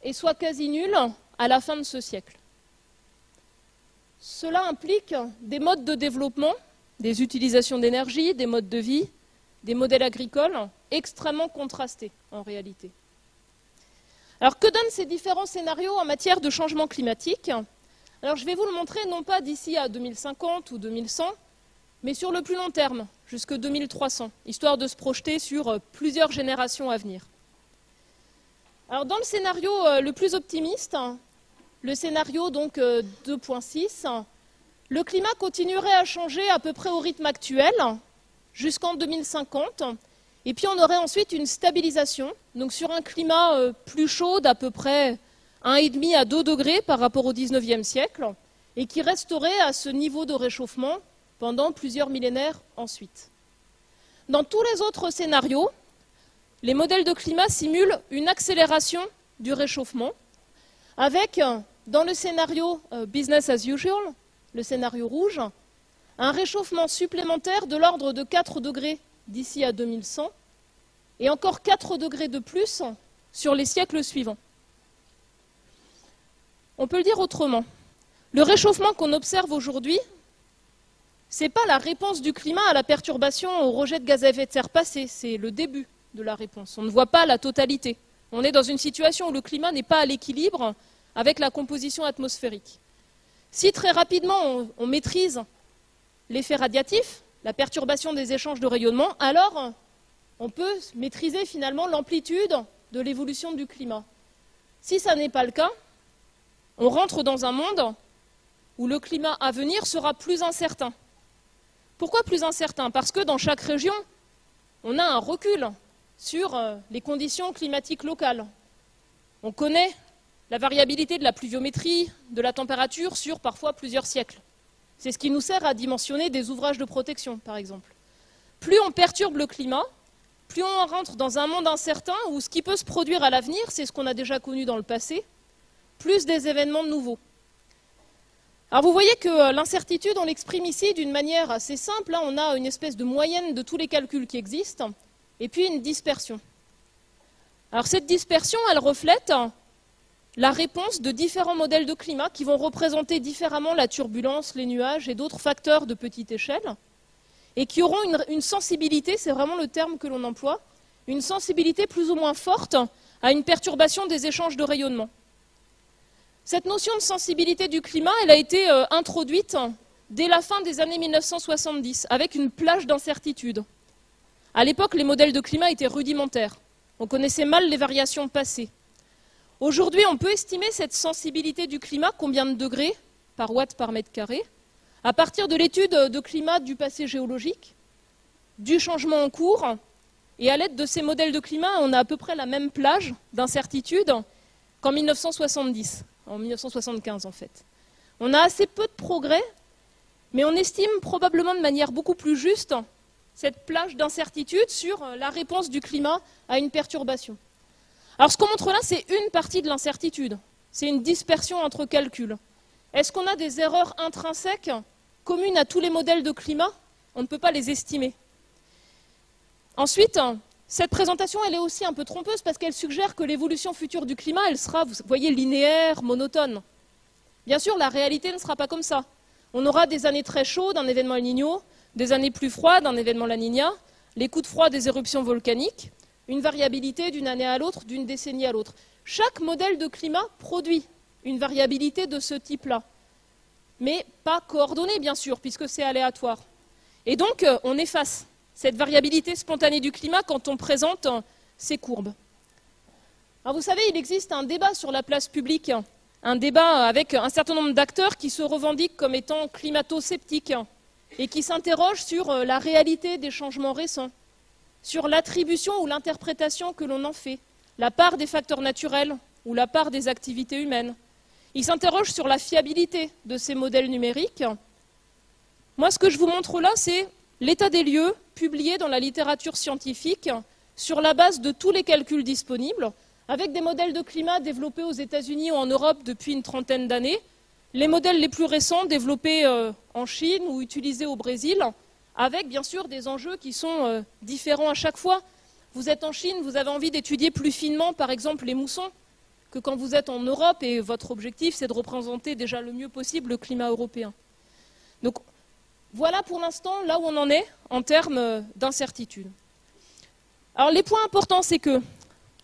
et soient quasi nulles à la fin de ce siècle. Cela implique des modes de développement, des utilisations d'énergie, des modes de vie, des modèles agricoles extrêmement contrastés en réalité. Alors que donnent ces différents scénarios en matière de changement climatique? Alors je vais vous le montrer non pas d'ici à 2050 ou 2100, mais sur le plus long terme, jusque 2300, histoire de se projeter sur plusieurs générations à venir. Alors dans le scénario le plus optimiste, le scénario donc 2.6, le climat continuerait à changer à peu près au rythme actuel jusqu'en 2050, et puis on aurait ensuite une stabilisation, donc sur un climat plus chaud d'à peu près 1,5 à 2 degrés par rapport au 19e siècle, et qui resterait à ce niveau de réchauffement pendant plusieurs millénaires ensuite. Dans tous les autres scénarios, les modèles de climat simulent une accélération du réchauffement, avec, dans le scénario business as usual, le scénario rouge, un réchauffement supplémentaire de l'ordre de 4 degrés d'ici à 2100, et encore 4 degrés de plus sur les siècles suivants. On peut le dire autrement. Le réchauffement qu'on observe aujourd'hui, ce n'est pas la réponse du climat à la perturbation au rejet de gaz à effet de serre passé, c'est le début de la réponse. On ne voit pas la totalité. On est dans une situation où le climat n'est pas à l'équilibre avec la composition atmosphérique. Si très rapidement on maîtrise l'effet radiatif, la perturbation des échanges de rayonnement, alors on peut maîtriser finalement l'amplitude de l'évolution du climat. Si ça n'est pas le cas, on rentre dans un monde où le climat à venir sera plus incertain. Pourquoi plus incertain? Parce que dans chaque région, on a un recul sur les conditions climatiques locales. On connaît la variabilité de la pluviométrie, de la température sur parfois plusieurs siècles. C'est ce qui nous sert à dimensionner des ouvrages de protection, par exemple. Plus on perturbe le climat, plus on rentre dans un monde incertain où ce qui peut se produire à l'avenir, c'est ce qu'on a déjà connu dans le passé, plus des événements nouveaux. Alors vous voyez que l'incertitude, on l'exprime ici d'une manière assez simple. Là, on a une espèce de moyenne de tous les calculs qui existent, et puis une dispersion. Alors cette dispersion, elle reflète la réponse de différents modèles de climat qui vont représenter différemment la turbulence, les nuages et d'autres facteurs de petite échelle, et qui auront une sensibilité, c'est vraiment le terme que l'on emploie, une sensibilité plus ou moins forte à une perturbation des échanges de rayonnement. Cette notion de sensibilité du climat, elle a été introduite dès la fin des années 1970, avec une plage d'incertitudes. À l'époque, les modèles de climat étaient rudimentaires. On connaissait mal les variations passées. Aujourd'hui, on peut estimer cette sensibilité du climat, combien de degrés par watt par mètre carré, à partir de l'étude de climat du passé géologique, du changement en cours, et à l'aide de ces modèles de climat, on a à peu près la même plage d'incertitude qu'en 1970, en 1975 en fait. On a assez peu de progrès, mais on estime probablement de manière beaucoup plus juste cette plage d'incertitude sur la réponse du climat à une perturbation. Alors ce qu'on montre là, c'est une partie de l'incertitude. C'est une dispersion entre calculs. Est-ce qu'on a des erreurs intrinsèques communes à tous les modèles de climat? On ne peut pas les estimer. Ensuite, cette présentation, elle est aussi un peu trompeuse parce qu'elle suggère que l'évolution future du climat, elle sera, vous voyez, linéaire, monotone. Bien sûr, la réalité ne sera pas comme ça. On aura des années très chaudes, un événement El Niño, des années plus froides, un événement La Niña, les coups de froid des éruptions volcaniques, une variabilité d'une année à l'autre, d'une décennie à l'autre. Chaque modèle de climat produit une variabilité de ce type-là, mais pas coordonnée, bien sûr, puisque c'est aléatoire. Et donc, on efface cette variabilité spontanée du climat quand on présente ces courbes. Alors, vous savez, il existe un débat sur la place publique, un débat avec un certain nombre d'acteurs qui se revendiquent comme étant climato-sceptiques et qui s'interrogent sur la réalité des changements récents, sur l'attribution ou l'interprétation que l'on en fait, la part des facteurs naturels ou la part des activités humaines. Ils s'interrogent sur la fiabilité de ces modèles numériques. Moi, ce que je vous montre là, c'est l'état des lieux publié dans la littérature scientifique sur la base de tous les calculs disponibles, avec des modèles de climat développés aux États-Unis ou en Europe depuis une trentaine d'années, les modèles les plus récents développés en Chine ou utilisés au Brésil, avec bien sûr des enjeux qui sont différents à chaque fois. Vous êtes en Chine, vous avez envie d'étudier plus finement, par exemple, les moussons, que quand vous êtes en Europe et votre objectif, c'est de représenter déjà le mieux possible le climat européen. Donc, voilà pour l'instant là où on en est en termes d'incertitude. Alors, les points importants, c'est que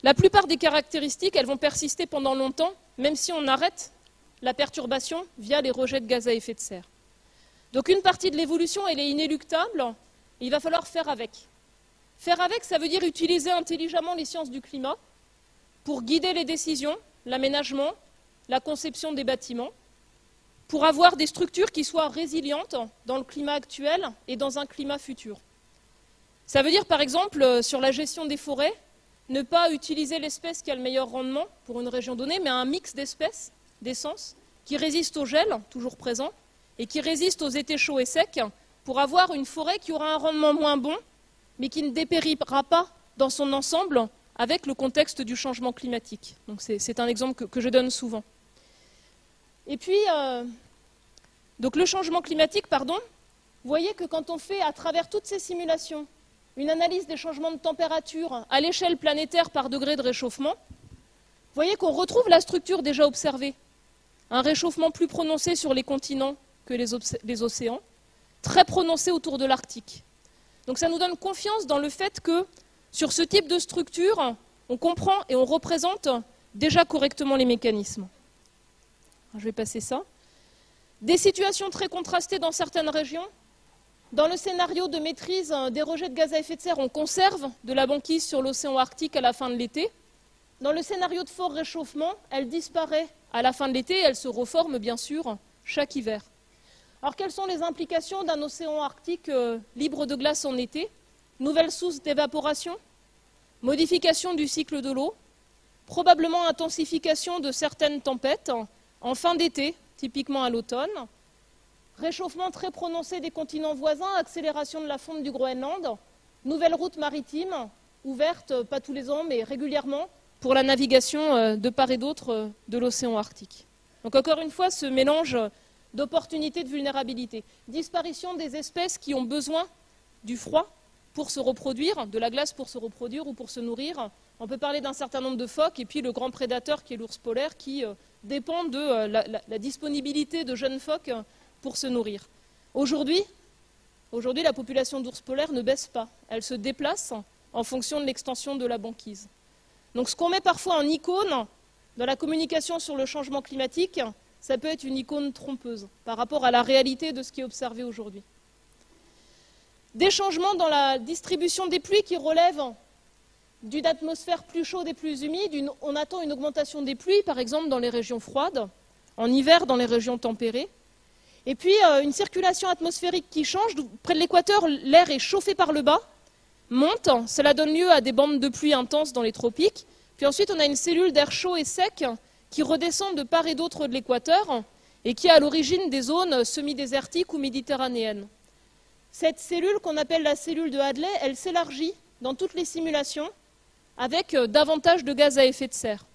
la plupart des caractéristiques, elles vont persister pendant longtemps, même si on arrête la perturbation via les rejets de gaz à effet de serre. Donc une partie de l'évolution, elle est inéluctable, et il va falloir faire avec. Faire avec, ça veut dire utiliser intelligemment les sciences du climat pour guider les décisions, l'aménagement, la conception des bâtiments, pour avoir des structures qui soient résilientes dans le climat actuel et dans un climat futur. Ça veut dire par exemple, sur la gestion des forêts, ne pas utiliser l'espèce qui a le meilleur rendement pour une région donnée, mais un mix d'espèces, d'essences, qui résistent au gel, toujours présent, et qui résistent aux étés chauds et secs, pour avoir une forêt qui aura un rendement moins bon, mais qui ne dépérira pas dans son ensemble avec le contexte du changement climatique. Donc c'est un exemple que je donne souvent. Et puis, donc le changement climatique, pardon, vous voyez que quand on fait à travers toutes ces simulations une analyse des changements de température à l'échelle planétaire par degré de réchauffement, vous voyez qu'on retrouve la structure déjà observée. Un réchauffement plus prononcé sur les continents que les océans, très prononcé autour de l'Arctique. Donc ça nous donne confiance dans le fait que Sur ce type de structure, on comprend et on représente déjà correctement les mécanismes. Je vais passer ça. Des situations très contrastées dans certaines régions. Dans le scénario de maîtrise des rejets de gaz à effet de serre, on conserve de la banquise sur l'océan Arctique à la fin de l'été. Dans le scénario de fort réchauffement, elle disparaît à la fin de l'été et elle se reforme bien sûr chaque hiver. Alors quelles sont les implications d'un océan Arctique libre de glace en été? Nouvelles sources d'évaporation, modification du cycle de l'eau, probablement intensification de certaines tempêtes en fin d'été, typiquement à l'automne, réchauffement très prononcé des continents voisins, accélération de la fonte du Groenland, nouvelles routes maritimes ouvertes, pas tous les ans, mais régulièrement, pour la navigation de part et d'autre de l'océan Arctique. Donc encore une fois, ce mélange d'opportunités, de vulnérabilité. Disparition des espèces qui ont besoin du froid pour se reproduire, de la glace pour se reproduire ou pour se nourrir. On peut parler d'un certain nombre de phoques et puis le grand prédateur qui est l'ours polaire qui dépend de la disponibilité de jeunes phoques pour se nourrir. Aujourd'hui, la population d'ours polaires ne baisse pas. Elle se déplace en fonction de l'extension de la banquise. Donc ce qu'on met parfois en icône dans la communication sur le changement climatique, ça peut être une icône trompeuse par rapport à la réalité de ce qui est observé aujourd'hui. Des changements dans la distribution des pluies qui relèvent d'une atmosphère plus chaude et plus humide. On attend une augmentation des pluies, par exemple dans les régions froides, en hiver dans les régions tempérées. Et puis une circulation atmosphérique qui change. Près de l'équateur, l'air est chauffé par le bas, monte, cela donne lieu à des bandes de pluie intenses dans les tropiques. Puis ensuite, on a une cellule d'air chaud et sec qui redescend de part et d'autre de l'équateur et qui est à l'origine des zones semi-désertiques ou méditerranéennes. Cette cellule qu'on appelle la cellule de Hadley, elle s'élargit dans toutes les simulations avec davantage de gaz à effet de serre.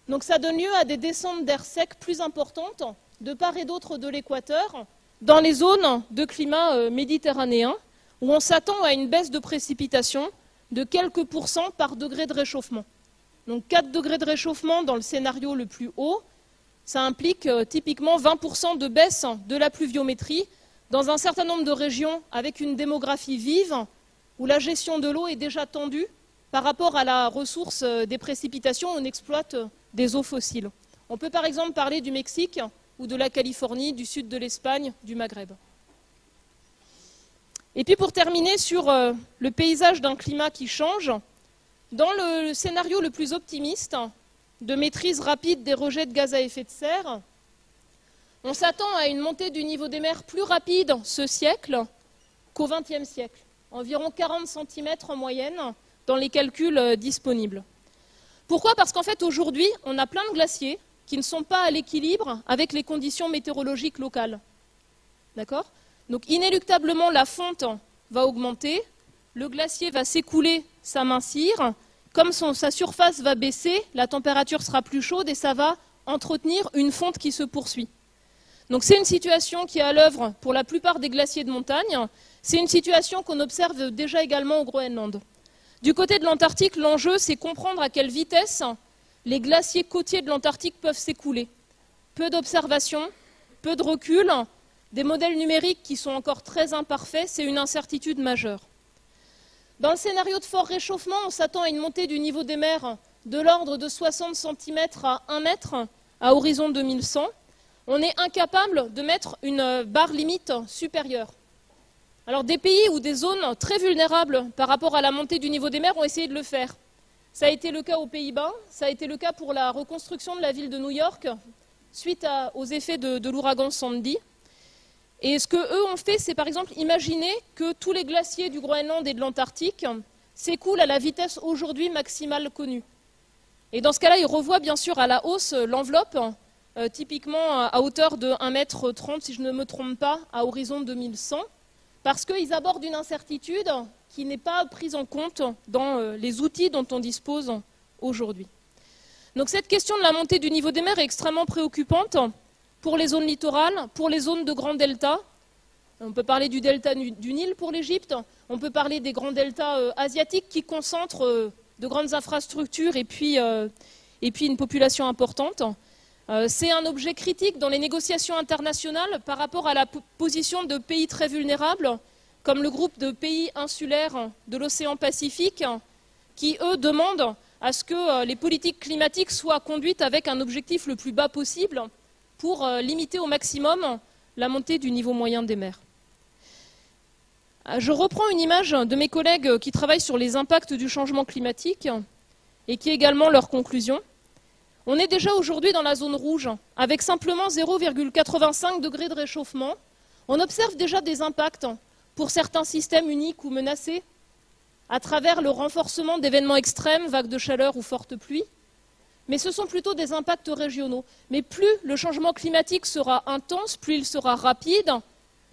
Donc ça donne lieu à des descentes d'air sec plus importantes de part et d'autre de l'équateur dans les zones de climat méditerranéen où on s'attend à une baisse de précipitations de quelques pourcents par degré de réchauffement. Donc 4 degrés de réchauffement dans le scénario le plus haut, ça implique typiquement 20% de baisse de la pluviométrie dans un certain nombre de régions avec une démographie vive où la gestion de l'eau est déjà tendue par rapport à la ressource des précipitations, on exploite des eaux fossiles. On peut par exemple parler du Mexique ou de la Californie, du sud de l'Espagne, du Maghreb. Et puis pour terminer sur le paysage d'un climat qui change, dans le scénario le plus optimiste de maîtrise rapide des rejets de gaz à effet de serre, on s'attend à une montée du niveau des mers plus rapide ce siècle qu'au XXe siècle, environ 40 cm en moyenne dans les calculs disponibles. Pourquoi? Parce qu'en fait aujourd'hui, on a plein de glaciers qui ne sont pas à l'équilibre avec les conditions météorologiques locales. D'accord? Donc inéluctablement, la fonte va augmenter, le glacier va s'écouler, s'amincir, comme sa surface va baisser, la température sera plus chaude et ça va entretenir une fonte qui se poursuit. Donc c'est une situation qui est à l'œuvre pour la plupart des glaciers de montagne, c'est une situation qu'on observe déjà également au Groenland. Du côté de l'Antarctique, l'enjeu c'est comprendre à quelle vitesse les glaciers côtiers de l'Antarctique peuvent s'écouler. Peu d'observations, peu de recul, des modèles numériques qui sont encore très imparfaits, c'est une incertitude majeure. Dans le scénario de fort réchauffement, on s'attend à une montée du niveau des mers de l'ordre de 60 cm à 1 mètre à horizon 2100. On est incapable de mettre une barre limite supérieure. Alors des pays ou des zones très vulnérables par rapport à la montée du niveau des mers ont essayé de le faire. Ça a été le cas aux Pays-Bas, ça a été le cas pour la reconstruction de la ville de New York suite aux effets de l'ouragan Sandy. Et ce qu'eux ont fait, c'est par exemple imaginer que tous les glaciers du Groenland et de l'Antarctique s'écoulent à la vitesse aujourd'hui maximale connue. Et dans ce cas-là, ils revoient bien sûr à la hausse l'enveloppe, typiquement à hauteur de 1,30 m, si je ne me trompe pas, à horizon 2100, parce qu'ils abordent une incertitude qui n'est pas prise en compte dans les outils dont on dispose aujourd'hui. Donc cette question de la montée du niveau des mers est extrêmement préoccupante pour les zones littorales, pour les zones de grands deltas. On peut parler du delta du Nil pour l'Égypte, on peut parler des grands deltas asiatiques qui concentrent de grandes infrastructures et puis une population importante. C'est un objet critique dans les négociations internationales par rapport à la position de pays très vulnérables, comme le groupe de pays insulaires de l'océan Pacifique, qui, eux, demandent à ce que les politiques climatiques soient conduites avec un objectif le plus bas possible pour limiter au maximum la montée du niveau moyen des mers. Je reprends une image de mes collègues qui travaillent sur les impacts du changement climatique et qui est également leur conclusion. On est déjà aujourd'hui dans la zone rouge, avec simplement 0,85 degrés de réchauffement. On observe déjà des impacts pour certains systèmes uniques ou menacés, à travers le renforcement d'événements extrêmes, vagues de chaleur ou fortes pluies. Mais ce sont plutôt des impacts régionaux. Mais plus le changement climatique sera intense, plus il sera rapide,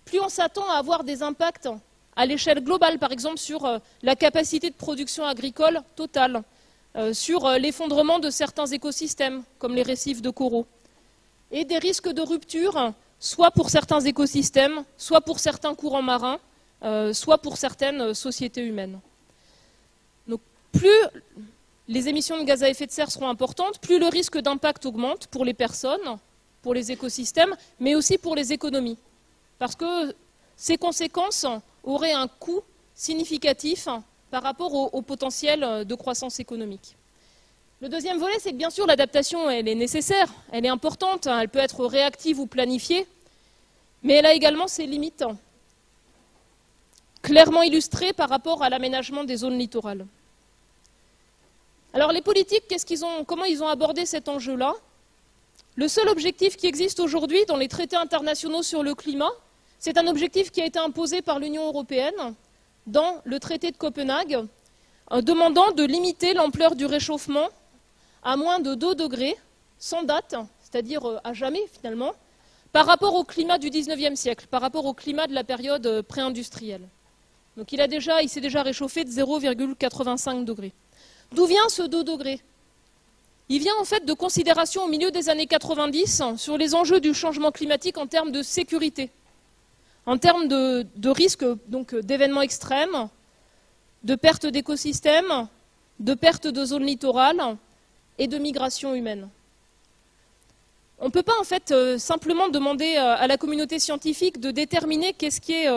plus on s'attend à avoir des impacts à l'échelle globale, par exemple sur la capacité de production agricole totale, sur l'effondrement de certains écosystèmes, comme les récifs de coraux, et des risques de rupture, soit pour certains écosystèmes, soit pour certains courants marins, soit pour certaines sociétés humaines. Donc, plus les émissions de gaz à effet de serre seront importantes, plus le risque d'impact augmente pour les personnes, pour les écosystèmes, mais aussi pour les économies. Parce que ces conséquences auraient un coût significatif par rapport au potentiel de croissance économique. Le deuxième volet, c'est que bien sûr l'adaptation, elle est nécessaire, elle est importante, elle peut être réactive ou planifiée, mais elle a également ses limites, clairement illustrées par rapport à l'aménagement des zones littorales. Alors les politiques, comment ils ont abordé cet enjeu-là? Le seul objectif qui existe aujourd'hui dans les traités internationaux sur le climat, c'est un objectif qui a été imposé par l'Union européenne dans le traité de Copenhague, demandant de limiter l'ampleur du réchauffement à moins de 2 degrés, sans date, c'est-à-dire à jamais finalement, par rapport au climat du XIXe siècle, par rapport au climat de la période pré-industrielle. Donc il s'est déjà réchauffé de 0,85 degrés. D'où vient ce 2 degrés? Il vient en fait de considérations au milieu des années 90 sur les enjeux du changement climatique en termes de sécurité, en termes de risques d'événements extrêmes, de perte d'écosystèmes, de perte de zones littorales et de migration humaine. On ne peut pas en fait simplement demander à la communauté scientifique de déterminer qu'est-ce qui est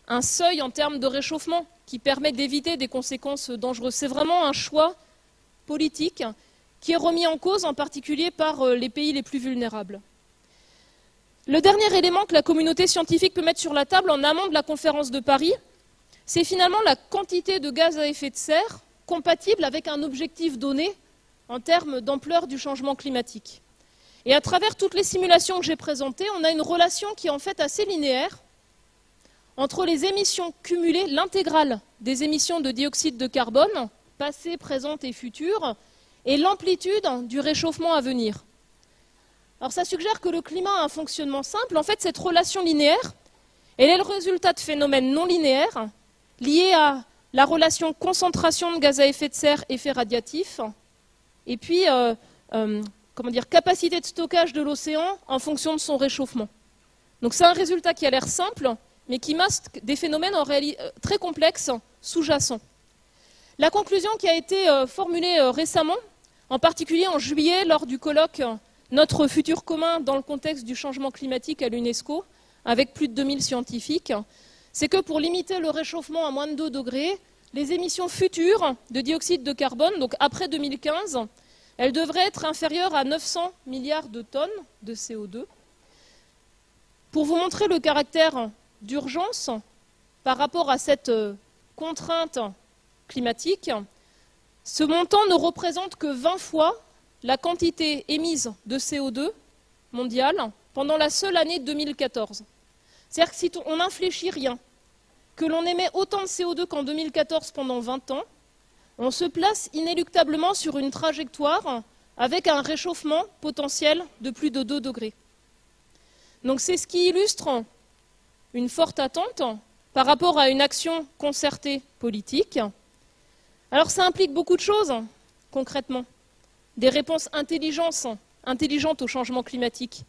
un seuil en termes de réchauffement qui permet d'éviter des conséquences dangereuses. C'est vraiment un choix politique qui est remis en cause en particulier par les pays les plus vulnérables. Le dernier élément que la communauté scientifique peut mettre sur la table en amont de la conférence de Paris, c'est finalement la quantité de gaz à effet de serre compatible avec un objectif donné en termes d'ampleur du changement climatique. Et à travers toutes les simulations que j'ai présentées, on a une relation qui est en fait assez linéaire entre les émissions cumulées, l'intégrale des émissions de dioxyde de carbone, passées, présentes et futures, et l'amplitude du réchauffement à venir. Alors ça suggère que le climat a un fonctionnement simple. En fait, cette relation linéaire, elle est le résultat de phénomènes non linéaires liés à la relation concentration de gaz à effet de serre, effet radiatif, et puis capacité de stockage de l'océan en fonction de son réchauffement. Donc c'est un résultat qui a l'air simple, mais qui masque des phénomènes en réalité très complexes, sous-jacents. La conclusion qui a été formulée récemment, en particulier en juillet lors du colloque Notre futur commun dans le contexte du changement climatique à l'UNESCO, avec plus de 2000 scientifiques, c'est que pour limiter le réchauffement à moins de 2 degrés, les émissions futures de dioxyde de carbone, donc après 2015, elles devraient être inférieures à 900 milliards de tonnes de CO2. Pour vous montrer le caractère d'urgence par rapport à cette contrainte climatique, ce montant ne représente que 20 fois la quantité émise de CO2 mondiale pendant la seule année 2014. C'est-à-dire que si on n'infléchit rien, que l'on émet autant de CO2 qu'en 2014 pendant 20 ans, on se place inéluctablement sur une trajectoire avec un réchauffement potentiel de plus de 2 degrés. Donc c'est ce qui illustre une forte attente par rapport à une action concertée politique. Alors ça implique beaucoup de choses, concrètement. Des réponses intelligentes au changement climatique.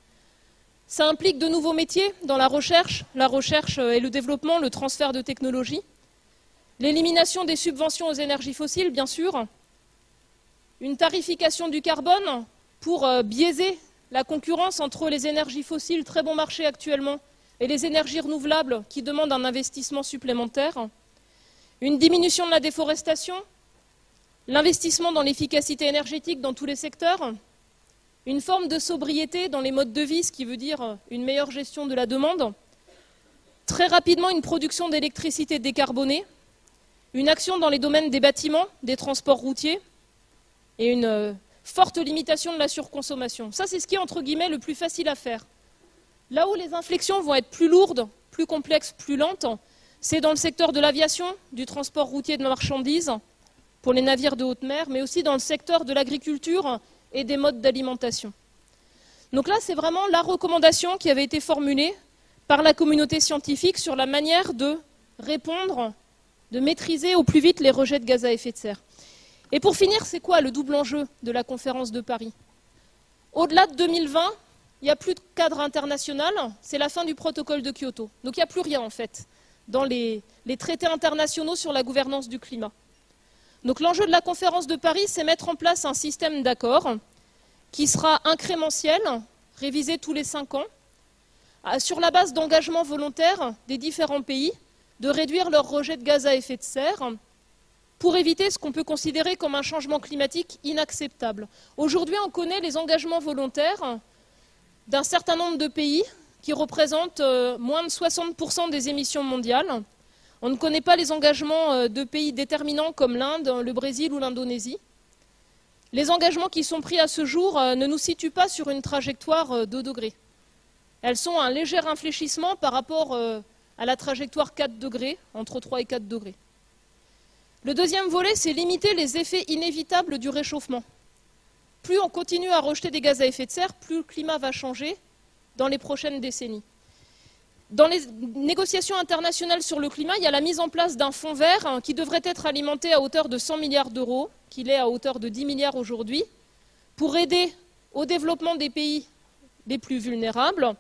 Ça implique de nouveaux métiers dans la recherche et le développement, le transfert de technologies, l'élimination des subventions aux énergies fossiles, bien sûr, une tarification du carbone pour biaiser la concurrence entre les énergies fossiles, très bon marché actuellement, et les énergies renouvelables qui demandent un investissement supplémentaire, une diminution de la déforestation, l'investissement dans l'efficacité énergétique dans tous les secteurs, une forme de sobriété dans les modes de vie, ce qui veut dire une meilleure gestion de la demande, très rapidement une production d'électricité décarbonée, une action dans les domaines des bâtiments, des transports routiers et une forte limitation de la surconsommation. Ça, c'est ce qui est entre guillemets le plus facile à faire. Là où les inflexions vont être plus lourdes, plus complexes, plus lentes, c'est dans le secteur de l'aviation, du transport routier de marchandises, pour les navires de haute mer, mais aussi dans le secteur de l'agriculture et des modes d'alimentation. Donc là, c'est vraiment la recommandation qui avait été formulée par la communauté scientifique sur la manière de répondre, de maîtriser au plus vite les rejets de gaz à effet de serre. Et pour finir, c'est quoi le double enjeu de la conférence de Paris? Au-delà de 2020, il n'y a plus de cadre international, c'est la fin du protocole de Kyoto. Donc il n'y a plus rien en fait dans les traités internationaux sur la gouvernance du climat. Donc l'enjeu de la conférence de Paris, c'est mettre en place un système d'accord qui sera incrémentiel, révisé tous les 5 ans, sur la base d'engagements volontaires des différents pays de réduire leurs rejets de gaz à effet de serre pour éviter ce qu'on peut considérer comme un changement climatique inacceptable. Aujourd'hui, on connaît les engagements volontaires d'un certain nombre de pays qui représentent moins de 60% des émissions mondiales. On ne connaît pas les engagements de pays déterminants comme l'Inde, le Brésil ou l'Indonésie. Les engagements qui sont pris à ce jour ne nous situent pas sur une trajectoire 2 degrés. Elles sont un léger infléchissement par rapport à la trajectoire 4 degrés, entre 3 et 4 degrés. Le deuxième volet, c'est limiter les effets inévitables du réchauffement. Plus on continue à rejeter des gaz à effet de serre, plus le climat va changer dans les prochaines décennies. Dans les négociations internationales sur le climat, il y a la mise en place d'un fonds vert qui devrait être alimenté à hauteur de 100 milliards d'euros, qu'il est à hauteur de 10 milliards aujourd'hui, pour aider au développement des pays les plus vulnérables,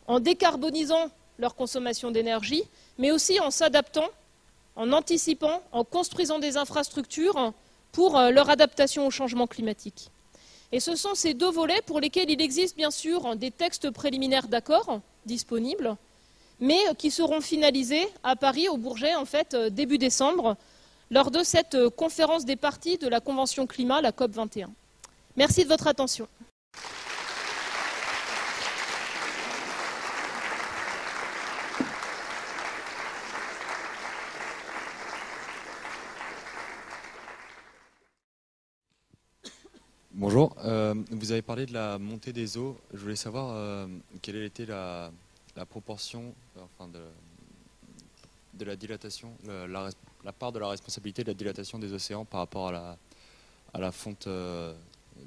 en décarbonisant leur consommation d'énergie, mais aussi en s'adaptant, en anticipant, en construisant des infrastructures pour leur adaptation au changement climatique. Et ce sont ces 2 volets pour lesquels il existe bien sûr des textes préliminaires d'accord disponibles, mais qui seront finalisés à Paris, au Bourget, en fait, début décembre, lors de cette conférence des parties de la Convention climat, la COP 21. Merci de votre attention. Bonjour, vous avez parlé de la montée des eaux. Je voulais savoir quelle était la proportion enfin de la dilatation, la part de la responsabilité de la dilatation des océans par rapport à la fonte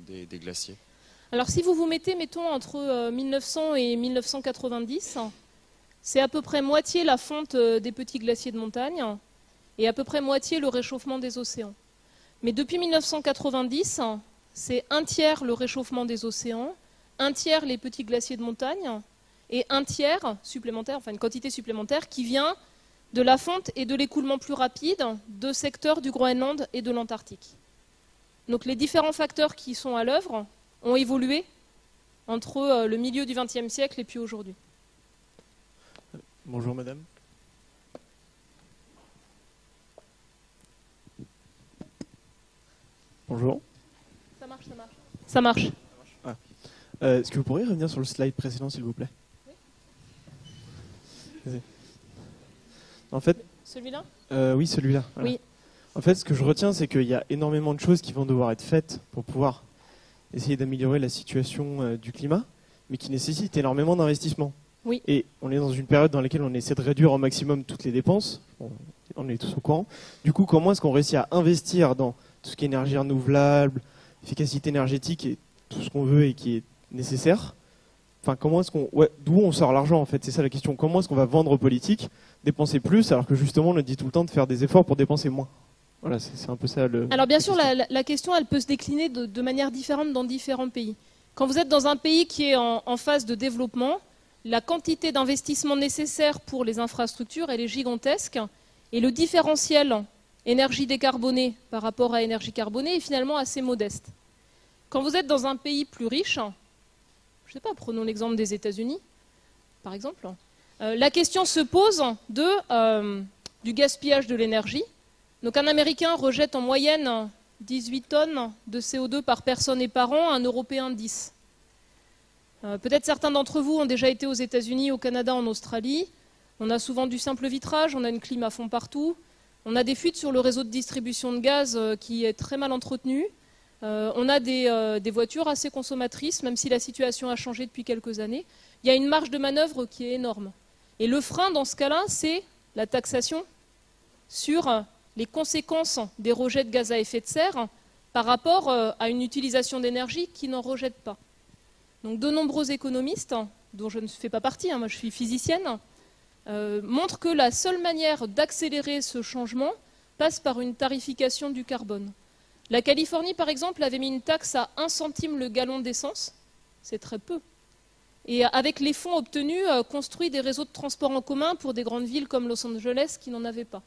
des glaciers. Alors si vous vous mettez, mettons, entre 1900 et 1990, c'est à peu près moitié la fonte des petits glaciers de montagne et à peu près moitié le réchauffement des océans. Mais depuis 1990, c'est 1/3 le réchauffement des océans, 1/3 les petits glaciers de montagne et 1/3 supplémentaire, enfin une quantité supplémentaire qui vient de la fonte et de l'écoulement plus rapide de secteurs du Groenland et de l'Antarctique. Donc les différents facteurs qui sont à l'œuvre ont évolué entre le milieu du XXe siècle et puis aujourd'hui. Bonjour madame. Bonjour. Ça marche, ça marche. Ça marche. Ah. Est-ce que vous pourriez revenir sur le slide précédent, s'il vous plaît? Oui. En fait, celui-là? Oui, celui-là. Voilà. Oui. En fait, ce que je retiens, c'est qu'il y a énormément de choses qui vont devoir être faites pour pouvoir essayer d'améliorer la situation du climat, mais qui nécessitent énormément d'investissement. Oui. Et on est dans une période dans laquelle on essaie de réduire au maximum toutes les dépenses. On est tous au courant. Du coup, comment est-ce qu'on réussit à investir dans tout ce qui est énergie renouvelable, efficacité énergétique et tout ce qu'on veut et qui est nécessaire? Enfin, comment est-ce qu'on, d'où on sort l'argent en fait? C'est ça la question. Comment est-ce qu'on va vendre aux politiques, dépenser plus, alors que justement on nous dit tout le temps de faire des efforts pour dépenser moins? Voilà, c'est un peu ça le... Alors bien sûr, la question, elle peut se décliner de manière différente dans différents pays. Quand vous êtes dans un pays qui est en phase de développement, la quantité d'investissement nécessaire pour les infrastructures, elle est gigantesque, et le différentiel énergie décarbonée par rapport à énergie carbonée est finalement assez modeste. Quand vous êtes dans un pays plus riche, je ne sais pas, prenons l'exemple des États-Unis, par exemple, la question se pose du gaspillage de l'énergie. Donc un Américain rejette en moyenne 18 tonnes de CO2 par personne et par an, un Européen 10. Peut-être certains d'entre vous ont déjà été aux États-Unis, au Canada, en Australie. On a souvent du simple vitrage, on a une clim à fond partout. On a des fuites sur le réseau de distribution de gaz qui est très mal entretenu. On a des voitures assez consommatrices, même si la situation a changé depuis quelques années. Il y a une marge de manœuvre qui est énorme. Et le frein, dans ce cas-là, c'est la taxation sur les conséquences des rejets de gaz à effet de serre par rapport à une utilisation d'énergie qui n'en rejette pas. Donc de nombreux économistes, dont je ne fais pas partie, moi je suis physicienne, montrent que la seule manière d'accélérer ce changement passe par une tarification du carbone. La Californie, par exemple, avait mis une taxe à 1 centime le gallon d'essence, c'est très peu. Et avec les fonds obtenus, construit des réseaux de transport en commun pour des grandes villes comme Los Angeles qui n'en avaient pas.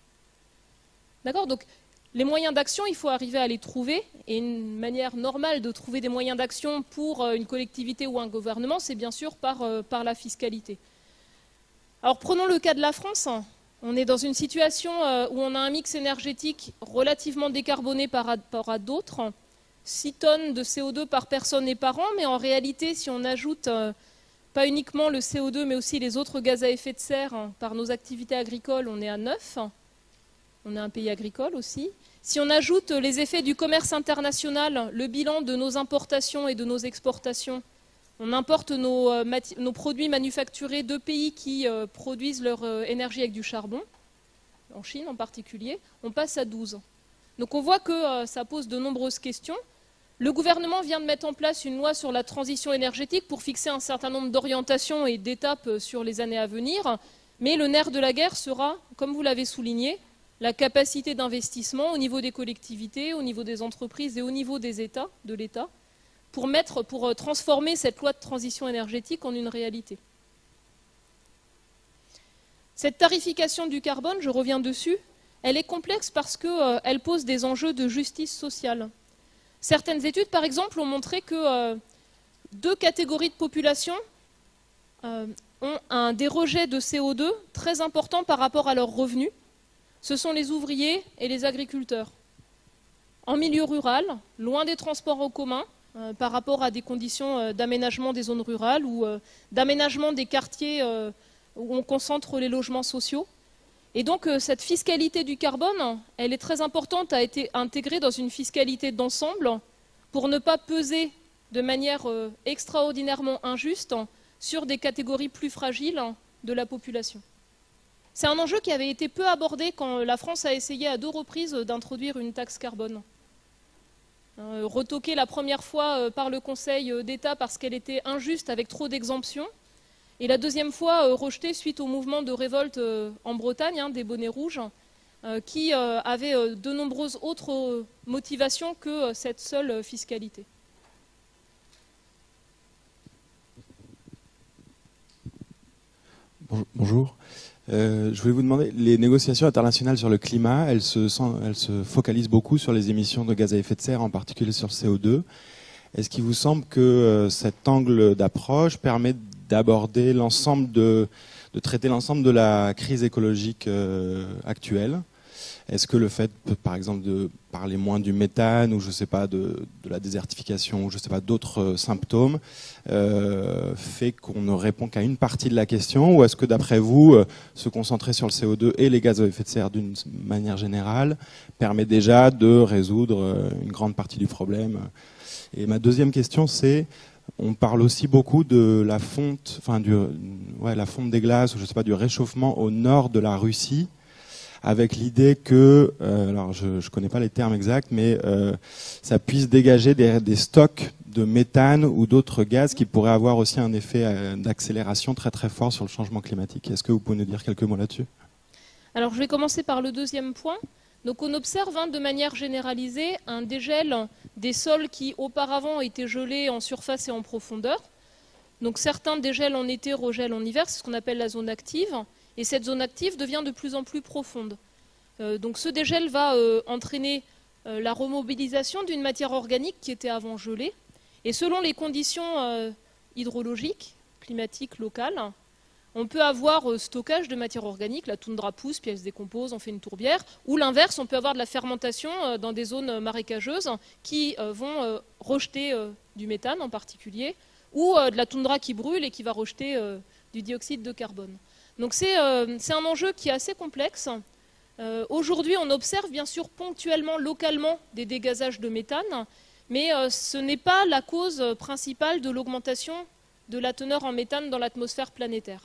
D'accord ? Donc, les moyens d'action, il faut arriver à les trouver. Et une manière normale de trouver des moyens d'action pour une collectivité ou un gouvernement, c'est bien sûr par la fiscalité. Alors, prenons le cas de la France. On est dans une situation où on a un mix énergétique relativement décarboné par rapport à d'autres. 6 tonnes de CO2 par personne et par an, mais en réalité, si on ajoute pas uniquement le CO2, mais aussi les autres gaz à effet de serre par nos activités agricoles, on est à 9. On est un pays agricole aussi. Si on ajoute les effets du commerce international, le bilan de nos importations et de nos exportations, on importe nos produits manufacturés de pays qui produisent leur énergie avec du charbon, en Chine en particulier, on passe à 12. Donc on voit que ça pose de nombreuses questions. Le gouvernement vient de mettre en place une loi sur la transition énergétique pour fixer un certain nombre d'orientations et d'étapes sur les années à venir, mais le nerf de la guerre sera, comme vous l'avez souligné, la capacité d'investissement au niveau des collectivités, au niveau des entreprises et au niveau des États, de l'État, pour transformer cette loi de transition énergétique en une réalité. Cette tarification du carbone, je reviens dessus, elle est complexe parce qu'elle pose des enjeux de justice sociale. Certaines études, par exemple, ont montré que 2 catégories de population ont des rejets de CO2 très importants par rapport à leurs revenus. Ce sont les ouvriers et les agriculteurs. En milieu rural, loin des transports en commun, par rapport à des conditions d'aménagement des zones rurales ou d'aménagement des quartiers où on concentre les logements sociaux. Et donc cette fiscalité du carbone, elle est très importante, a été intégrée dans une fiscalité d'ensemble pour ne pas peser de manière extraordinairement injuste sur des catégories plus fragiles de la population. C'est un enjeu qui avait été peu abordé quand la France a essayé à 2 reprises d'introduire une taxe carbone. Retoquée la première fois par le Conseil d'État parce qu'elle était injuste avec trop d'exemptions, et la deuxième fois rejetée suite au mouvement de révolte en Bretagne, des bonnets rouges, qui avait de nombreuses autres motivations que cette seule fiscalité. Bonjour. Je voulais vous demander, les négociations internationales sur le climat, elles se focalisent beaucoup sur les émissions de gaz à effet de serre, en particulier sur le CO2. Est-ce qu'il vous semble que cet angle d'approche permet d'aborder de traiter l'ensemble de la crise écologique actuelle? Est-ce que le fait, par exemple, de parler moins du méthane ou je sais pas de la désertification ou je sais pas d'autres symptômes fait qu'on ne répond qu'à une partie de la question, ou est-ce que d'après vous, se concentrer sur le CO2 et les gaz à effet de serre d'une manière générale permet déjà de résoudre une grande partie du problème? Et ma deuxième question, c'est, on parle aussi beaucoup de la fonte, la fonte des glaces ou je sais pas du réchauffement au nord de la Russie, avec l'idée que, alors je ne connais pas les termes exacts, mais ça puisse dégager des stocks de méthane ou d'autres gaz qui pourraient avoir aussi un effet d'accélération très très fort sur le changement climatique. Est-ce que vous pouvez nous dire quelques mots là-dessus? Alors je vais commencer par le deuxième point. Donc on observe de manière généralisée un dégel des sols qui auparavant étaient gelés en surface et en profondeur. Donc certains dégèlent en été, regèlent en hiver, c'est ce qu'on appelle la zone active. Et cette zone active devient de plus en plus profonde. Donc ce dégel va entraîner la remobilisation d'une matière organique qui était avant gelée. Et selon les conditions hydrologiques, climatiques, locales, On peut avoir stockage de matière organique, la toundra pousse, puis elle se décompose, on fait une tourbière. Ou l'inverse, on peut avoir de la fermentation dans des zones marécageuses qui vont rejeter du méthane en particulier, ou de la toundra qui brûle et qui va rejeter du dioxyde de carbone. Donc c'est un enjeu qui est assez complexe. Aujourd'hui, on observe bien sûr ponctuellement, localement, des dégazages de méthane, mais ce n'est pas la cause principale de l'augmentation de la teneur en méthane dans l'atmosphère planétaire.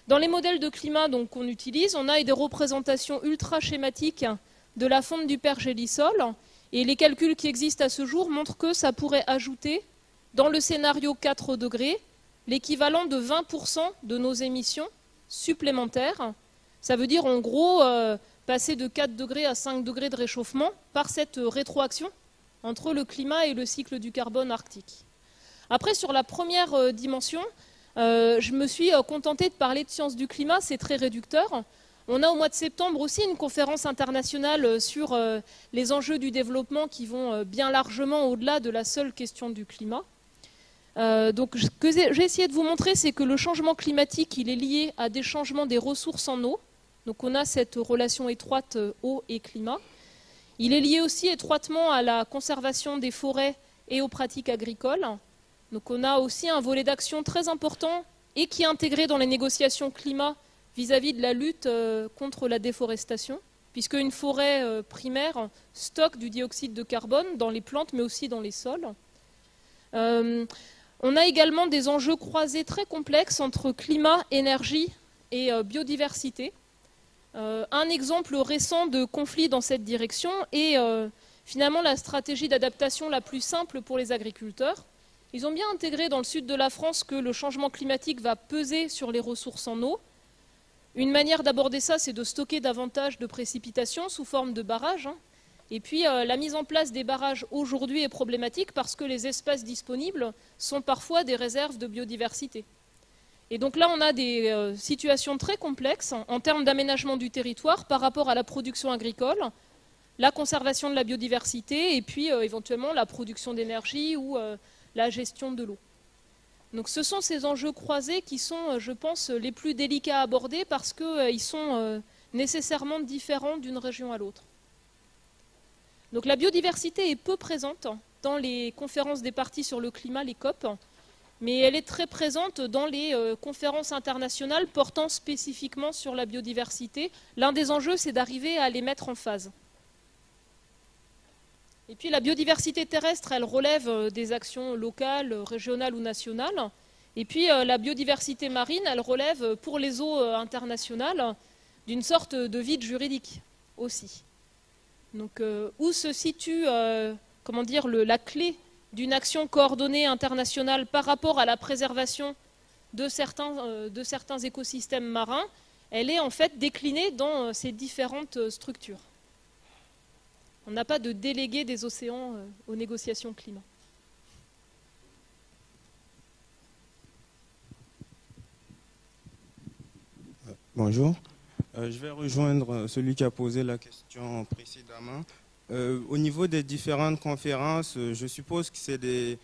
Dans les modèles de climat qu'on utilise, on a des représentations ultra schématiques de la fonte du pergélisol, et les calculs qui existent à ce jour montrent que ça pourrait ajouter, dans le scénario 4 degrés, l'équivalent de 20% de nos émissions supplémentaires. Ça veut dire en gros passer de 4 degrés à 5 degrés de réchauffement par cette rétroaction entre le climat et le cycle du carbone arctique. Après, sur la première dimension, je me suis contentée de parler de sciences du climat, c'est très réducteur. On a au mois de septembre aussi une conférence internationale sur les enjeux du développement qui vont bien largement au-delà de la seule question du climat. Donc, ce que j'ai essayé de vous montrer, c'est que le changement climatique, il est lié à des changements des ressources en eau. Donc, on a cette relation étroite eau et climat. Il est lié aussi étroitement à la conservation des forêts et aux pratiques agricoles. Donc, on a aussi un volet d'action très important et qui est intégré dans les négociations climat vis-à-vis de la lutte contre la déforestation, puisque une forêt primaire stocke du dioxyde de carbone dans les plantes, mais aussi dans les sols. On a également des enjeux croisés très complexes entre climat, énergie et biodiversité. Un exemple récent de conflit dans cette direction est finalement la stratégie d'adaptation la plus simple pour les agriculteurs. Ils ont bien intégré dans le sud de la France que le changement climatique va peser sur les ressources en eau. Une manière d'aborder ça, c'est de stocker davantage de précipitations sous forme de barrages. Et puis la mise en place des barrages aujourd'hui est problématique parce que les espaces disponibles sont parfois des réserves de biodiversité. Et donc là, on a des situations très complexes en termes d'aménagement du territoire par rapport à la production agricole, la conservation de la biodiversité et puis éventuellement la production d'énergie ou la gestion de l'eau. Donc ce sont ces enjeux croisés qui sont, je pense, les plus délicats à aborder parce qu'ils sont nécessairement différents d'une région à l'autre. Donc la biodiversité est peu présente dans les conférences des parties sur le climat, les COP, mais elle est très présente dans les conférences internationales portant spécifiquement sur la biodiversité. L'un des enjeux, c'est d'arriver à les mettre en phase. Et puis la biodiversité terrestre, elle relève des actions locales, régionales ou nationales. Et puis la biodiversité marine, elle relève pour les eaux internationales d'une sorte de vide juridique aussi. Donc où se situe la clé d'une action coordonnée internationale par rapport à la préservation de certains écosystèmes marins, elle est en fait déclinée dans ces différentes structures. On n'a pas de délégué des océans aux négociations climat. Bonjour. Je vais rejoindre celui qui a posé la question précédemment. Au niveau des différentes conférences, je suppose que c'est des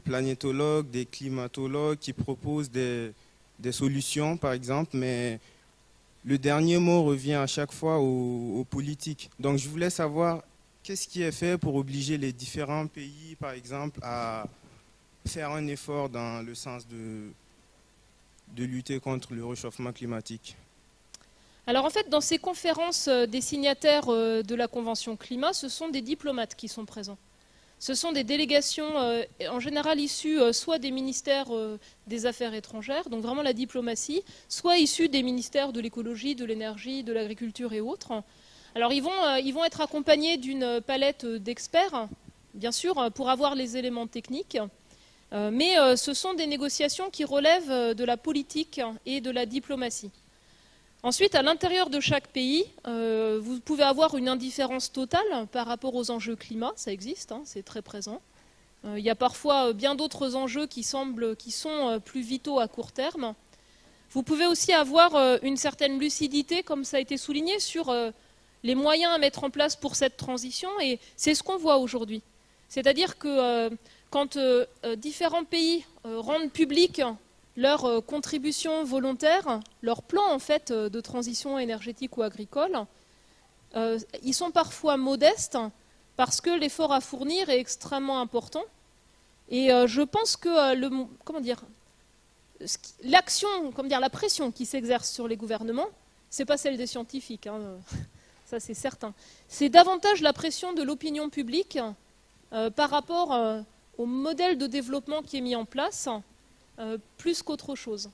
planétologues, des climatologues qui proposent des solutions, par exemple, mais le dernier mot revient à chaque fois aux politiques. Donc je voulais savoir qu'est-ce qui est fait pour obliger les différents pays, par exemple, à faire un effort dans le sens de lutter contre le réchauffement climatique? Alors en fait, dans ces conférences des signataires de la Convention climat, ce sont des diplomates qui sont présents. Ce sont des délégations en général issues soit des ministères des Affaires étrangères, donc vraiment la diplomatie, soit issues des ministères de l'écologie, de l'énergie, de l'agriculture et autres. Alors ils vont être accompagnés d'une palette d'experts, bien sûr, pour avoir les éléments techniques, mais ce sont des négociations qui relèvent de la politique et de la diplomatie. Ensuite, à l'intérieur de chaque pays, vous pouvez avoir une indifférence totale par rapport aux enjeux climat, ça existe, c'est très présent. Il y a parfois bien d'autres enjeux qui sont plus vitaux à court terme. Vous pouvez aussi avoir une certaine lucidité, comme ça a été souligné, sur les moyens à mettre en place pour cette transition, et c'est ce qu'on voit aujourd'hui. C'est-à-dire que quand différents pays rendent public leur contribution volontaire, leur plan en fait de transition énergétique ou agricole, ils sont parfois modestes parce que l'effort à fournir est extrêmement important. Et je pense que l'action, la pression qui s'exerce sur les gouvernements, c'est pas celle des scientifiques, hein, ça c'est certain. C'est davantage la pression de l'opinion publique par rapport au modèle de développement qui est mis en place, plus qu'autre chose.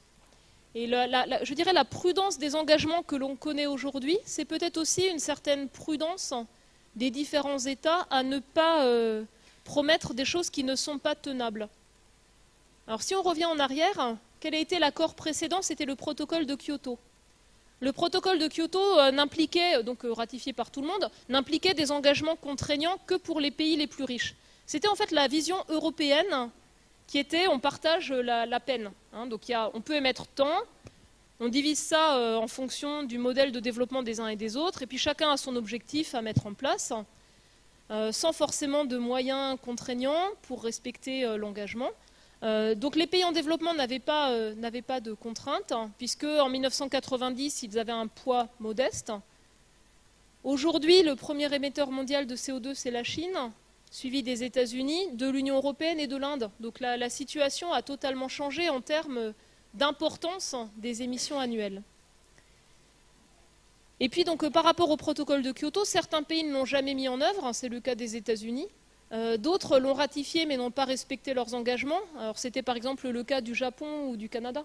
Et je dirais la prudence des engagements que l'on connaît aujourd'hui, c'est peut-être aussi une certaine prudence des différents États à ne pas promettre des choses qui ne sont pas tenables. Alors si on revient en arrière, quel a été l'accord précédent? C'était le protocole de Kyoto. Le protocole de Kyoto n'impliquait, donc ratifié par tout le monde, n'impliquait des engagements contraignants que pour les pays les plus riches. C'était en fait la vision européenne qui était on partage la peine. Hein, donc on peut émettre tant, on divise ça en fonction du modèle de développement des uns et des autres, et puis chacun a son objectif à mettre en place, sans forcément de moyens contraignants pour respecter l'engagement. Donc les pays en développement n'avaient pas de contraintes, hein, puisque en 1990, ils avaient un poids modeste. Aujourd'hui, le premier émetteur mondial de CO2, c'est la Chine, suivi des États-Unis, de l'Union européenne et de l'Inde. Donc la situation a totalement changé en termes d'importance des émissions annuelles. Et puis donc par rapport au protocole de Kyoto, certains pays ne l'ont jamais mis en œuvre, hein, c'est le cas des États-Unis. D'autres l'ont ratifié mais n'ont pas respecté leurs engagements. Alors c'était par exemple le cas du Japon ou du Canada.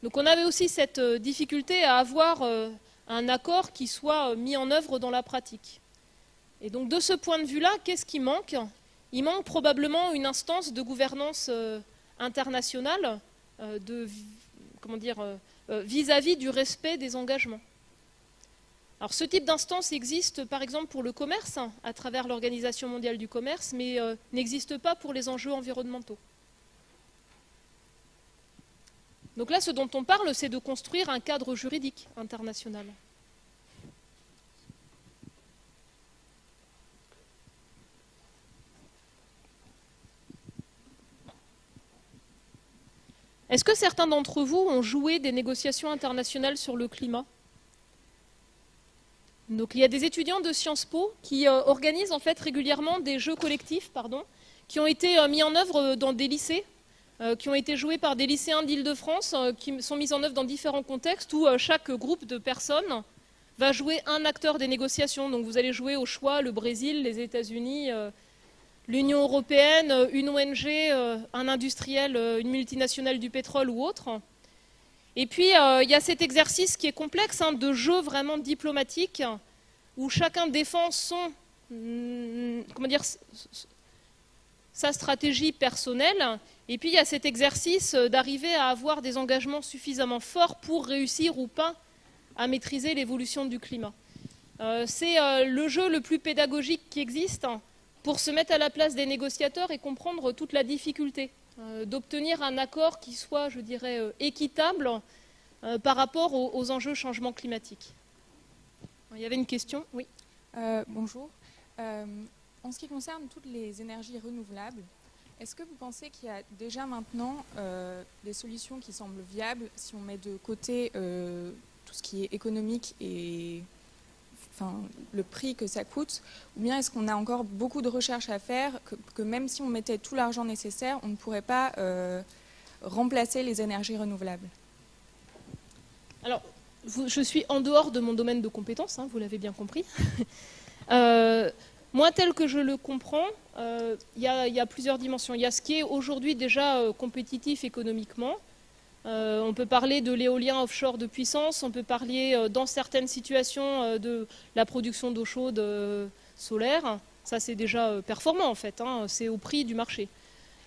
Donc on avait aussi cette difficulté à avoir un accord qui soit mis en œuvre dans la pratique. Et donc de ce point de vue-là, qu'est-ce qui manque? Il manque probablement une instance de gouvernance internationale vis-à-vis du respect des engagements. Alors ce type d'instance existe par exemple pour le commerce, hein, à travers l'Organisation mondiale du commerce, mais n'existe pas pour les enjeux environnementaux. Donc là, ce dont on parle, c'est de construire un cadre juridique international. Est-ce que certains d'entre vous ont joué des négociations internationales sur le climat ? Donc il y a des étudiants de Sciences Po qui organisent en fait régulièrement des jeux collectifs, qui ont été mis en œuvre dans des lycées, qui ont été joués par des lycéens d'Île-de-France, qui sont mis en œuvre dans différents contextes où chaque groupe de personnes va jouer un acteur des négociations. Donc vous allez jouer au choix le Brésil, les États-Unis, l'Union européenne, une ONG, un industriel, une multinationale du pétrole ou autre. Et puis, il y a cet exercice qui est complexe, hein, de jeu vraiment diplomatique, où chacun défend sa stratégie personnelle. Et puis, il y a cet exercice d'arriver à avoir des engagements suffisamment forts pour réussir ou pas à maîtriser l'évolution du climat. C'est le jeu le plus pédagogique qui existe pour se mettre à la place des négociateurs et comprendre toute la difficulté d'obtenir un accord qui soit, je dirais, équitable par rapport aux enjeux changement climatique. Il y avait une question, oui. Bonjour. En ce qui concerne toutes les énergies renouvelables, est-ce que vous pensez qu'il y a déjà maintenant des solutions qui semblent viables si on met de côté tout ce qui est économique et le prix que ça coûte, ou bien est-ce qu'on a encore beaucoup de recherches à faire, que même si on mettait tout l'argent nécessaire, on ne pourrait pas remplacer les énergies renouvelables? Alors, je suis en dehors de mon domaine de compétences, hein, vous l'avez bien compris. Moi, tel que je le comprends, il y a plusieurs dimensions. Il y a ce qui est aujourd'hui déjà compétitif économiquement. On peut parler de l'éolien offshore de puissance, on peut parler dans certaines situations de la production d'eau chaude solaire. Ça, c'est déjà performant en fait, hein, c'est au prix du marché.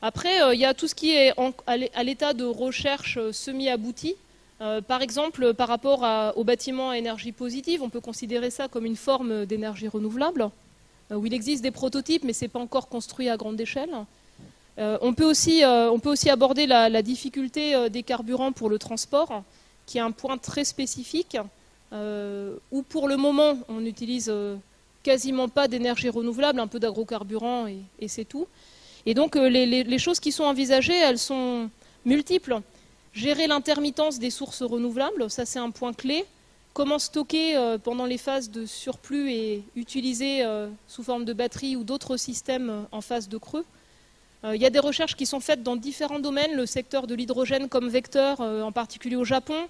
Après, il y a tout ce qui est à l'état de recherche semi-aboutie. Par exemple, par rapport aux bâtiments à énergie positive, on peut considérer ça comme une forme d'énergie renouvelable, où il existe des prototypes, mais ce n'est pas encore construit à grande échelle. On peut aussi aborder la difficulté des carburants pour le transport, qui est un point très spécifique, où pour le moment, on n'utilise quasiment pas d'énergie renouvelable, un peu d'agrocarburants et c'est tout. Et donc les choses qui sont envisagées, elles sont multiples. Gérer l'intermittence des sources renouvelables, ça c'est un point clé. Comment stocker pendant les phases de surplus et utiliser sous forme de batterie ou d'autres systèmes en phase de creux. Il y a des recherches qui sont faites dans différents domaines, le secteur de l'hydrogène comme vecteur, en particulier au Japon.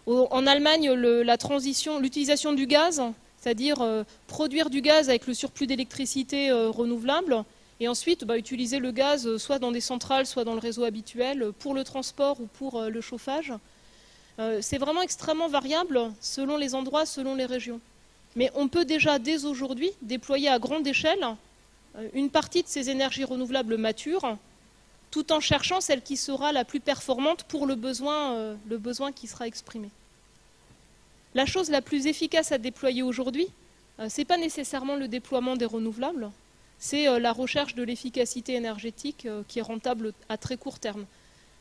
En Allemagne, l'utilisation du gaz, c'est-à-dire produire du gaz avec le surplus d'électricité renouvelable, et ensuite utiliser le gaz soit dans des centrales, soit dans le réseau habituel, pour le transport ou pour le chauffage. C'est vraiment extrêmement variable selon les endroits, selon les régions. Mais on peut déjà, dès aujourd'hui, déployer à grande échelle une partie de ces énergies renouvelables matures, tout en cherchant celle qui sera la plus performante pour le besoin qui sera exprimé. La chose la plus efficace à déployer aujourd'hui, ce n'est pas nécessairement le déploiement des renouvelables, c'est la recherche de l'efficacité énergétique qui est rentable à très court terme.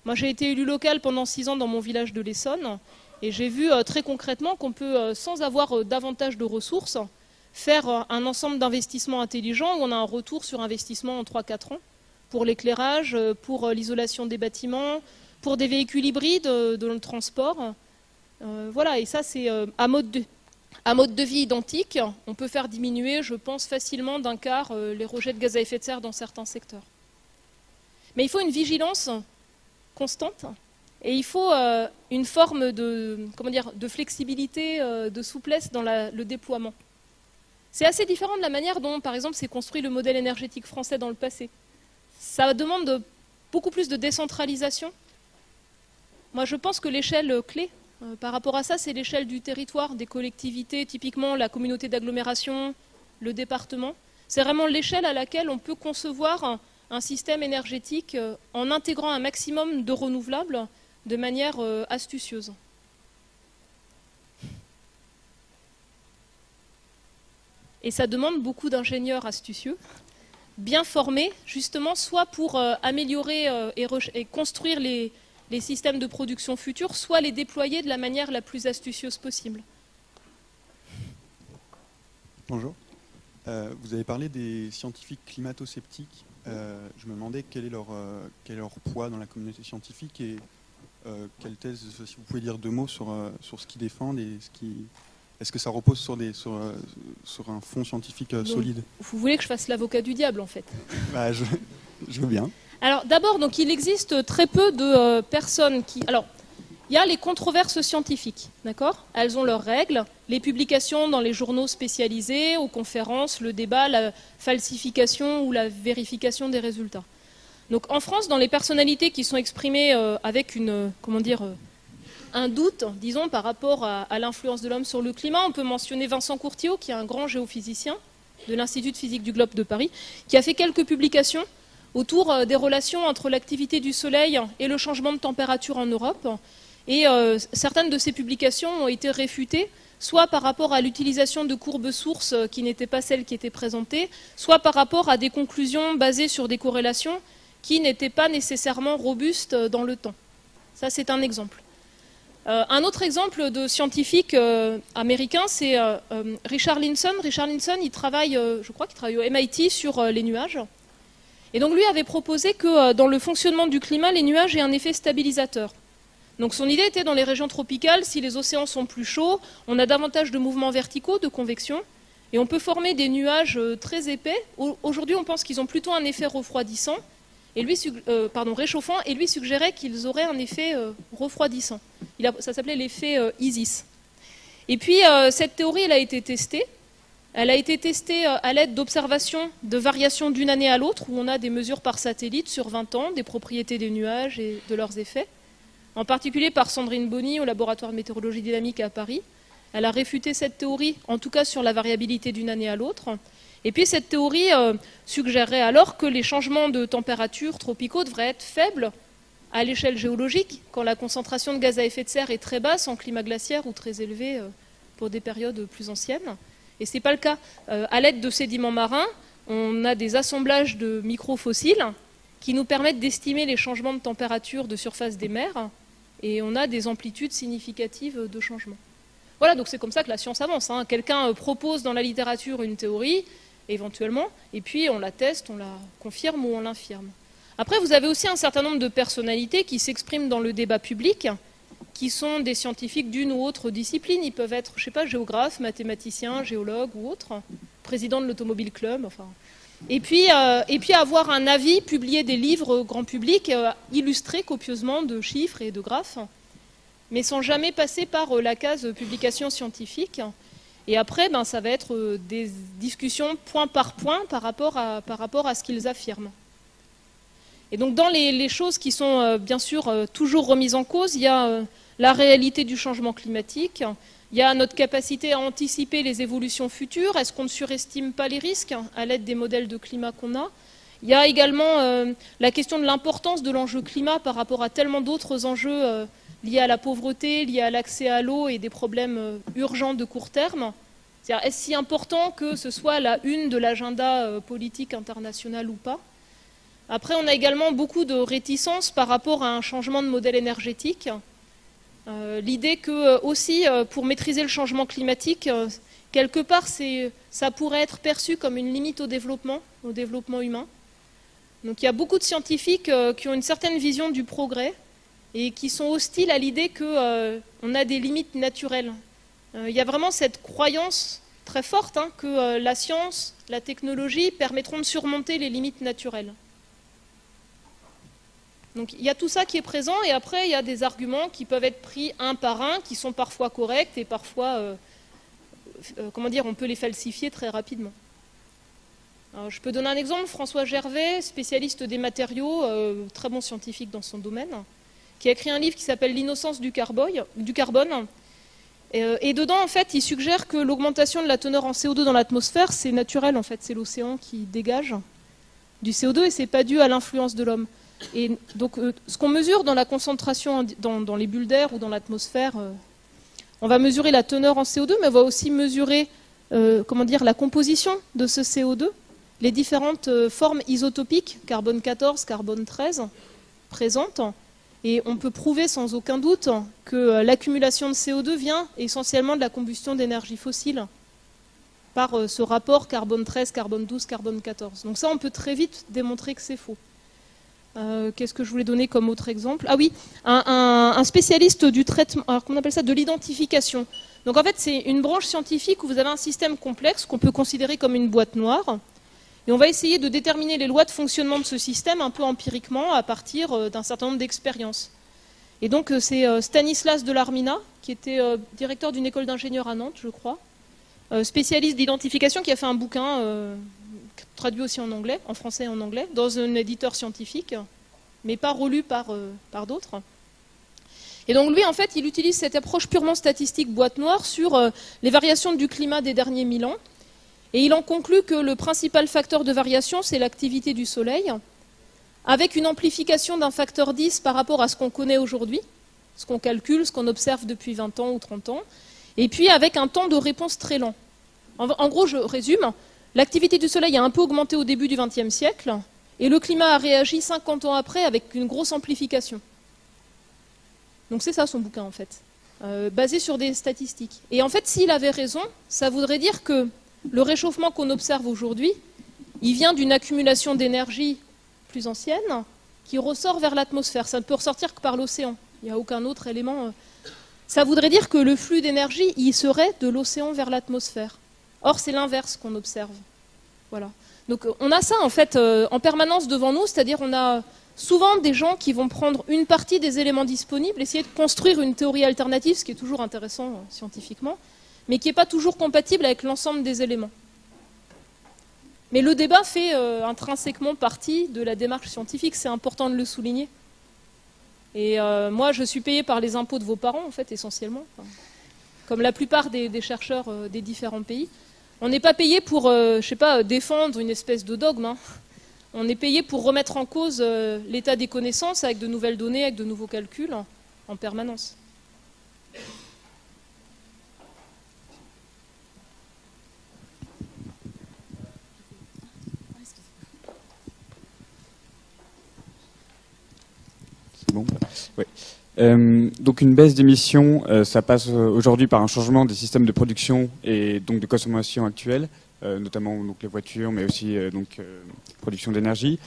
Moi, j'ai été élu local pendant 6 ans dans mon village de l'Essonne, et j'ai vu très concrètement qu'on peut, sans avoir davantage de ressources, faire un ensemble d'investissements intelligents où on a un retour sur investissement en 3-4 ans, pour l'éclairage, pour l'isolation des bâtiments, pour des véhicules hybrides dans le transport. Voilà, et ça c'est à mode de vie identique, on peut faire diminuer, je pense, facilement d'1 quart les rejets de gaz à effet de serre dans certains secteurs. Mais il faut une vigilance constante et il faut une forme de flexibilité, de souplesse dans le déploiement. C'est assez différent de la manière dont, par exemple, s'est construit le modèle énergétique français dans le passé. Ça demande beaucoup plus de décentralisation. Moi, je pense que l'échelle clé par rapport à ça, c'est l'échelle du territoire, des collectivités, typiquement la communauté d'agglomération, le département. C'est vraiment l'échelle à laquelle on peut concevoir un système énergétique en intégrant un maximum de renouvelables de manière astucieuse. Et ça demande beaucoup d'ingénieurs astucieux, bien formés, justement, soit pour améliorer et construire les systèmes de production futurs, soit les déployer de la manière la plus astucieuse possible. Bonjour. Vous avez parlé des scientifiques climato-sceptiques. Je me demandais quel est leur poids dans la communauté scientifique et quelle thèse, si vous pouvez dire 2 mots sur ce qu'ils défendent et est-ce que ça repose sur un fond scientifique solide? Vous voulez que je fasse l'avocat du diable, en fait? Bah, je veux bien. Alors d'abord, il existe très peu de personnes qui... Alors, il y a les controverses scientifiques, d'accord? Elles ont leurs règles, les publications dans les journaux spécialisés, aux conférences, le débat, la falsification ou la vérification des résultats. Donc en France, dans les personnalités qui sont exprimées avec un doute, disons, par rapport à l'influence de l'homme sur le climat, on peut mentionner Vincent Courtillot, qui est un grand géophysicien de l'Institut de physique du globe de Paris, qui a fait quelques publications autour des relations entre l'activité du Soleil et le changement de température en Europe. Et certaines de ces publications ont été réfutées, soit par rapport à l'utilisation de courbes sources qui n'étaient pas celles qui étaient présentées, soit par rapport à des conclusions basées sur des corrélations qui n'étaient pas nécessairement robustes dans le temps. Ça, c'est un exemple. Un autre exemple de scientifique américain, c'est Richard Linson. Richard Linson, il travaille, je crois qu'il travaille au MIT sur les nuages. Et donc lui avait proposé que dans le fonctionnement du climat, les nuages aient un effet stabilisateur. Donc son idée était dans les régions tropicales, si les océans sont plus chauds, on a davantage de mouvements verticaux, de convection, et on peut former des nuages très épais. Aujourd'hui, on pense qu'ils ont plutôt un effet refroidissant, et lui, réchauffant, et lui suggérait qu'ils auraient un effet refroidissant. Ça s'appelait l'effet ISIS. Et puis, cette théorie, elle a été testée. Elle a été testée à l'aide d'observations de variations d'une année à l'autre, où on a des mesures par satellite sur 20 ans, des propriétés des nuages et de leurs effets, en particulier par Sandrine Bonny au laboratoire de météorologie dynamique à Paris. Elle a réfuté cette théorie, en tout cas sur la variabilité d'une année à l'autre. Et puis cette théorie suggérerait alors que les changements de température tropicaux devraient être faibles à l'échelle géologique, quand la concentration de gaz à effet de serre est très basse en climat glaciaire ou très élevée pour des périodes plus anciennes. Et ce n'est pas le cas. À l'aide de sédiments marins, on a des assemblages de microfossiles qui nous permettent d'estimer les changements de température de surface des mers, et on a des amplitudes significatives de changement. Voilà, donc c'est comme ça que la science avance. Quelqu'un propose dans la littérature une théorie, éventuellement, et puis on la teste, on la confirme ou on l'infirme. Après, vous avez aussi un certain nombre de personnalités qui s'expriment dans le débat public, qui sont des scientifiques d'une ou autre discipline. Ils peuvent être, je sais pas, géographes, mathématiciens, géologues ou autres, président de l'Automobile Club, enfin. Et puis avoir un avis, publier des livres grand public, illustrés copieusement de chiffres et de graphes, mais sans jamais passer par la case publication scientifique. Et après, ça va être des discussions point par point par rapport à ce qu'ils affirment. Et donc dans les choses qui sont bien sûr toujours remises en cause, il y a la réalité du changement climatique, il y a notre capacité à anticiper les évolutions futures, est-ce qu'on ne surestime pas les risques à l'aide des modèles de climat qu'on a? Il y a également la question de l'importance de l'enjeu climat par rapport à tellement d'autres enjeux liés à la pauvreté, liés à l'accès à l'eau et des problèmes urgents de court terme. C'est-à-dire, est-ce si important que ce soit la une de l'agenda politique international ou pas? Après, on a également beaucoup de réticences par rapport à un changement de modèle énergétique. L'idée que, aussi, pour maîtriser le changement climatique, quelque part, ça pourrait être perçu comme une limite au développement humain. Donc il y a beaucoup de scientifiques qui ont une certaine vision du progrès et qui sont hostiles à l'idée qu'on a des limites naturelles. Il y a vraiment cette croyance très forte que la science, la technologie permettront de surmonter les limites naturelles. Donc il y a tout ça qui est présent, et après il y a des arguments qui peuvent être pris un par un, qui sont parfois corrects et parfois, on peut les falsifier très rapidement. Alors, je peux donner un exemple, François Gervais, spécialiste des matériaux, très bon scientifique dans son domaine, qui a écrit un livre qui s'appelle L'innocence du carbone. Et dedans, en fait, il suggère que l'augmentation de la teneur en CO2 dans l'atmosphère, c'est naturel, en fait, c'est l'océan qui dégage du CO2 et c'est pas dû à l'influence de l'homme. Et donc, ce qu'on mesure dans la concentration dans les bulles d'air ou dans l'atmosphère, on va mesurer la teneur en CO2, mais on va aussi mesurer la composition de ce CO2, les différentes formes isotopiques, carbone 14, carbone 13, présentes. Et on peut prouver sans aucun doute que l'accumulation de CO2 vient essentiellement de la combustion d'énergie fossile par ce rapport carbone 13, carbone 12, carbone 14. Donc ça, on peut très vite démontrer que c'est faux. Qu'est-ce que je voulais donner comme autre exemple? Ah oui, un spécialiste du traitement, alors qu'on appelle ça de l'identification. Donc en fait, c'est une branche scientifique où vous avez un système complexe qu'on peut considérer comme une boîte noire. Et on va essayer de déterminer les lois de fonctionnement de ce système un peu empiriquement à partir d'un certain nombre d'expériences. Et donc c'est Stanislas Delarmina, qui était directeur d'une école d'ingénieurs à Nantes, je crois, spécialiste d'identification, qui a fait un bouquin traduit aussi en anglais, en français et en anglais, dans un éditeur scientifique, mais pas relu par d'autres. Et donc lui, en fait, il utilise cette approche purement statistique boîte noire sur les variations du climat des derniers 1000 ans. Et il en conclut que le principal facteur de variation, c'est l'activité du Soleil, avec une amplification d'un facteur 10 par rapport à ce qu'on connaît aujourd'hui, ce qu'on calcule, ce qu'on observe depuis 20 ans ou 30 ans, et puis avec un temps de réponse très lent. En gros, je résume, l'activité du Soleil a un peu augmenté au début du XXe siècle, et le climat a réagi 50 ans après avec une grosse amplification. Donc c'est ça son bouquin, en fait, basé sur des statistiques. Et en fait, s'il avait raison, ça voudrait dire que le réchauffement qu'on observe aujourd'hui, il vient d'une accumulation d'énergie plus ancienne qui ressort vers l'atmosphère. Ça ne peut ressortir que par l'océan. Il n'y a aucun autre élément. Ça voudrait dire que le flux d'énergie, il serait de l'océan vers l'atmosphère. Or, c'est l'inverse qu'on observe. Voilà. Donc, on a ça, en fait, en permanence devant nous, c'est-à-dire on a souvent des gens qui vont prendre une partie des éléments disponibles, essayer de construire une théorie alternative, ce qui est toujours intéressant scientifiquement, mais qui n'est pas toujours compatible avec l'ensemble des éléments. Mais le débat fait intrinsèquement partie de la démarche scientifique, c'est important de le souligner. Et moi, je suis payée par les impôts de vos parents, en fait, essentiellement, comme la plupart des chercheurs des différents pays. On n'est pas payé pour, défendre une espèce de dogme. On est payé pour remettre en cause l'état des connaissances avec de nouvelles données, avec de nouveaux calculs, en permanence. Bon. Ouais. Donc une baisse d'émissions, ça passe aujourd'hui par un changement des systèmes de production et donc de consommation actuelle, notamment donc les voitures, mais aussi production d'énergie.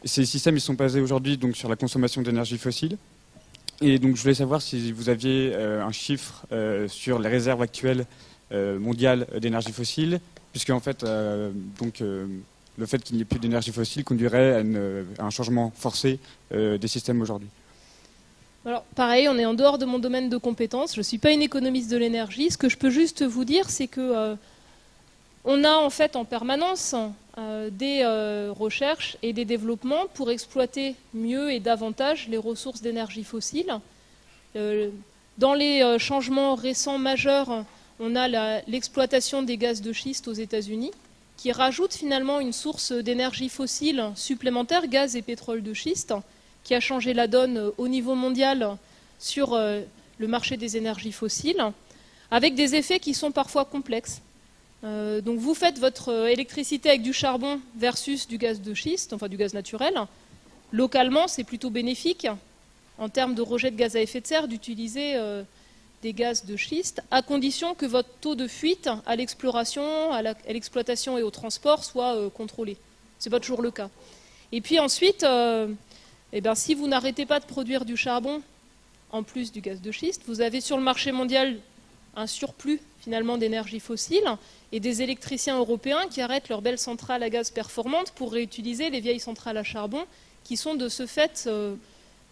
Ces systèmes ils sont basés aujourd'hui donc sur la consommation d'énergie fossile. Et donc je voulais savoir si vous aviez un chiffre sur les réserves actuelles mondiales d'énergie fossile, puisque en fait le fait qu'il n'y ait plus d'énergie fossile conduirait à un changement forcé des systèmes aujourd'hui. Alors, pareil, on est en dehors de mon domaine de compétences. Je ne suis pas une économiste de l'énergie. Ce que je peux juste vous dire, c'est que on a en fait en permanence des recherches et des développements pour exploiter mieux et davantage les ressources d'énergie fossile. Dans les changements récents majeurs, on a l'exploitation des gaz de schiste aux États-Unis, qui rajoute finalement une source d'énergie fossile supplémentaire, gaz et pétrole de schiste, qui a changé la donne au niveau mondial sur le marché des énergies fossiles, avec des effets qui sont parfois complexes. Donc vous faites votre électricité avec du charbon versus du gaz de schiste, enfin du gaz naturel. Localement, c'est plutôt bénéfique, en termes de rejet de gaz à effet de serre, d'utiliser des gaz de schiste, à condition que votre taux de fuite à l'exploration, à l'exploitation et au transport soit contrôlé. Ce n'est pas toujours le cas. Et puis ensuite, si vous n'arrêtez pas de produire du charbon, en plus du gaz de schiste, vous avez sur le marché mondial un surplus finalement d'énergie fossile et des électriciens européens qui arrêtent leurs belles centrales à gaz performantes pour réutiliser les vieilles centrales à charbon qui sont de ce fait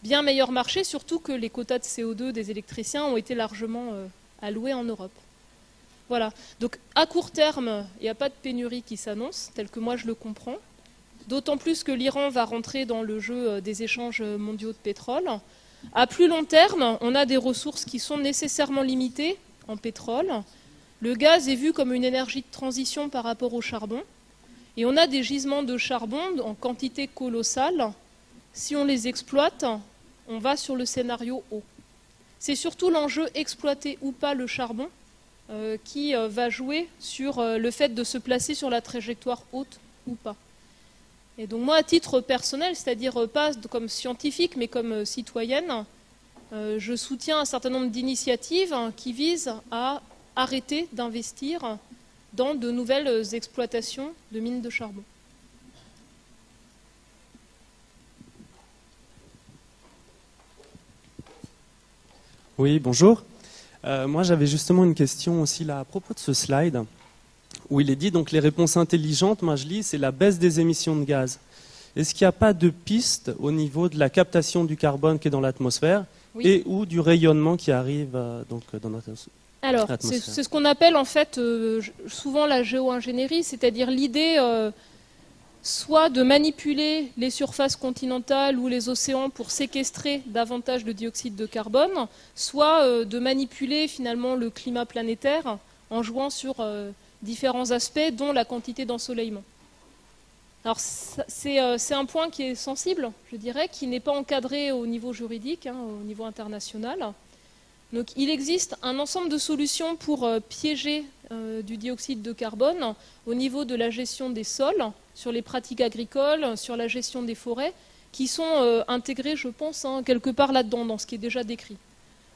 bien meilleur marché, surtout que les quotas de CO2 des électriciens ont été largement alloués en Europe. Voilà. Donc à court terme, il n'y a pas de pénurie qui s'annonce, tel que moi je le comprends. D'autant plus que l'Iran va rentrer dans le jeu des échanges mondiaux de pétrole. À plus long terme, on a des ressources qui sont nécessairement limitées en pétrole. Le gaz est vu comme une énergie de transition par rapport au charbon. Et on a des gisements de charbon en quantité colossale. Si on les exploite, on va sur le scénario haut. C'est surtout l'enjeu exploiter ou pas le charbon qui va jouer sur le fait de se placer sur la trajectoire haute ou pas. Et donc moi, à titre personnel, c'est-à-dire pas comme scientifique, mais comme citoyenne, je soutiens un certain nombre d'initiatives qui visent à arrêter d'investir dans de nouvelles exploitations de mines de charbon. Oui, bonjour. Moi, j'avais justement une question aussi là à propos de ce slide, où il est dit donc les réponses intelligentes, moi je lis, c'est la baisse des émissions de gaz. Est-ce qu'il n'y a pas de piste au niveau de la captation du carbone qui est dans l'atmosphère et ou du rayonnement qui arrive dans notre atmosphère? Alors, c'est ce qu'on appelle en fait souvent la géo-ingénierie, c'est-à-dire l'idée soit de manipuler les surfaces continentales ou les océans pour séquestrer davantage de dioxyde de carbone, soit de manipuler finalement le climat planétaire en jouant sur différents aspects, dont la quantité d'ensoleillement. Alors c'est un point qui est sensible, je dirais, qui n'est pas encadré au niveau juridique, au niveau international. Donc il existe un ensemble de solutions pour piéger du dioxyde de carbone au niveau de la gestion des sols, sur les pratiques agricoles, sur la gestion des forêts, qui sont intégrées, je pense, quelque part là-dedans, dans ce qui est déjà décrit.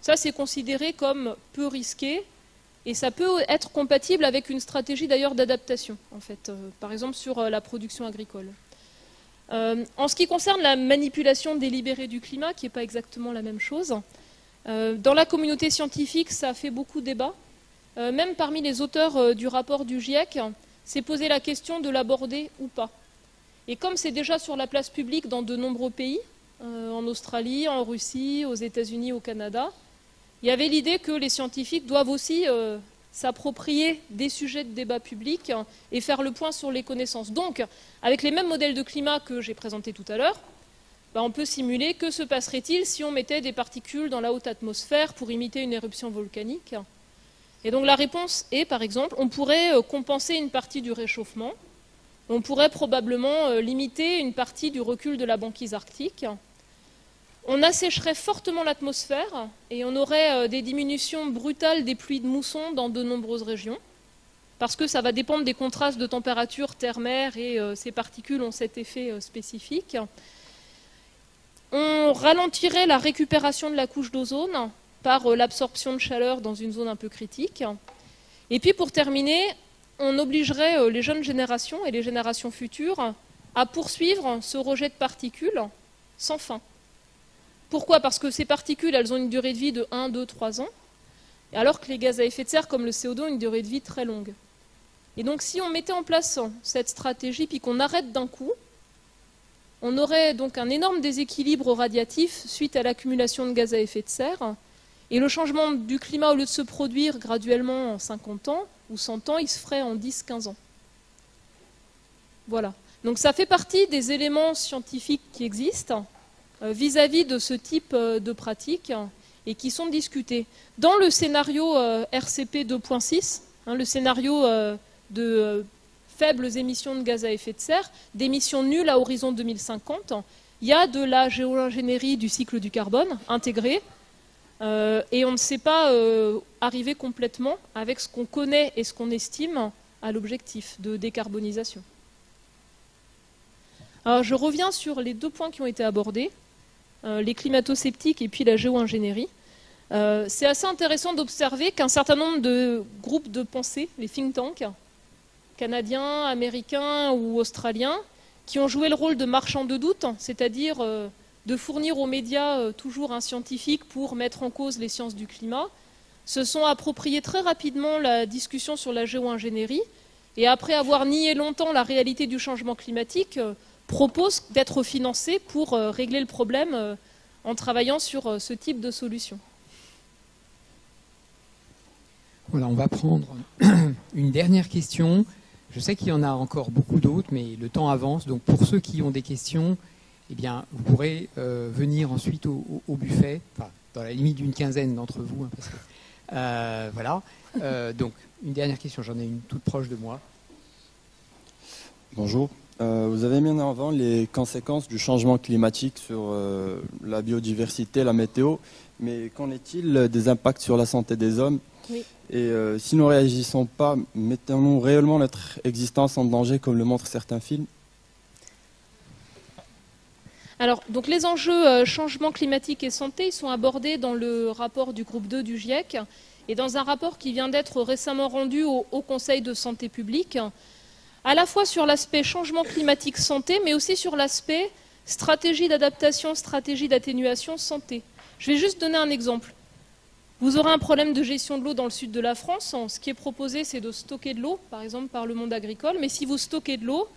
Ça, c'est considéré comme peu risqué, et ça peut être compatible avec une stratégie d'ailleurs d'adaptation, en fait, par exemple sur la production agricole. En ce qui concerne la manipulation délibérée du climat, qui n'est pas exactement la même chose, dans la communauté scientifique, ça a fait beaucoup débat. Même parmi les auteurs du rapport du GIEC, s'est posé la question de l'aborder ou pas. Et comme c'est déjà sur la place publique dans de nombreux pays, en Australie, en Russie, aux États-Unis, au Canada, il y avait l'idée que les scientifiques doivent aussi s'approprier des sujets de débat public et faire le point sur les connaissances. Donc, avec les mêmes modèles de climat que j'ai présentés tout à l'heure, on peut simuler que se passerait-il si on mettait des particules dans la haute atmosphère pour imiter une éruption volcanique. Et donc la réponse est, par exemple, on pourrait compenser une partie du réchauffement, on pourrait probablement limiter une partie du recul de la banquise arctique, on assécherait fortement l'atmosphère et on aurait des diminutions brutales des pluies de mousson dans de nombreuses régions, parce que ça va dépendre des contrastes de température terre-mer et ces particules ont cet effet spécifique. On ralentirait la récupération de la couche d'ozone par l'absorption de chaleur dans une zone un peu critique. Et puis pour terminer, on obligerait les jeunes générations et les générations futures à poursuivre ce rejet de particules sans fin. Pourquoi? Parce que ces particules, elles ont une durée de vie de 1, 2, 3 ans, alors que les gaz à effet de serre, comme le CO2, ont une durée de vie très longue. Et donc si on mettait en place cette stratégie, puis qu'on arrête d'un coup, on aurait donc un énorme déséquilibre radiatif suite à l'accumulation de gaz à effet de serre, et le changement du climat, au lieu de se produire graduellement en 50 ans ou 100 ans, il se ferait en 10-15 ans. Voilà. Donc ça fait partie des éléments scientifiques qui existent vis-à-vis de ce type de pratique et qui sont discutés. Dans le scénario RCP 2.6, le scénario de faibles émissions de gaz à effet de serre, d'émissions nulles à horizon 2050, il y a de la géo-ingénierie du cycle du carbone intégrée, et on ne sait pas arriver complètement avec ce qu'on connaît et ce qu'on estime à l'objectif de décarbonisation. Alors je reviens sur les 2 points qui ont été abordés, les climato-sceptiques et puis la géo-ingénierie. C'est assez intéressant d'observer qu'un certain nombre de groupes de pensée, les think tanks, canadiens, américains ou australiens, qui ont joué le rôle de marchands de doute, c'est-à-dire de fournir aux médias toujours un scientifique pour mettre en cause les sciences du climat, se sont appropriés très rapidement la discussion sur la géo-ingénierie et après avoir nié longtemps la réalité du changement climatique, proposent d'être financés pour régler le problème en travaillant sur ce type de solution. Voilà, on va prendre une dernière question. Je sais qu'il y en a encore beaucoup d'autres, mais le temps avance. Donc pour ceux qui ont des questions, eh bien, vous pourrez venir ensuite au buffet, enfin, dans la limite d'une quinzaine d'entre vous. Hein, parce que, voilà. Donc une dernière question, j'en ai une toute proche de moi. Bonjour. Vous avez mis en avant les conséquences du changement climatique sur la biodiversité, la météo, mais qu'en est-il des impacts sur la santé des hommes? Oui. Et si nous ne réagissons pas, mettons-nous réellement notre existence en danger comme le montrent certains films? Alors, donc les enjeux changement climatique et santé, ils sont abordés dans le rapport du groupe 2 du GIEC et dans un rapport qui vient d'être récemment rendu au Haut Conseil de santé publique, à la fois sur l'aspect changement climatique santé, mais aussi sur l'aspect stratégie d'adaptation, stratégie d'atténuation santé. Je vais juste donner un exemple. Vous aurez un problème de gestion de l'eau dans le sud de la France. Ce qui est proposé, c'est de stocker de l'eau, par exemple par le monde agricole. Mais si vous stockez de l'eau,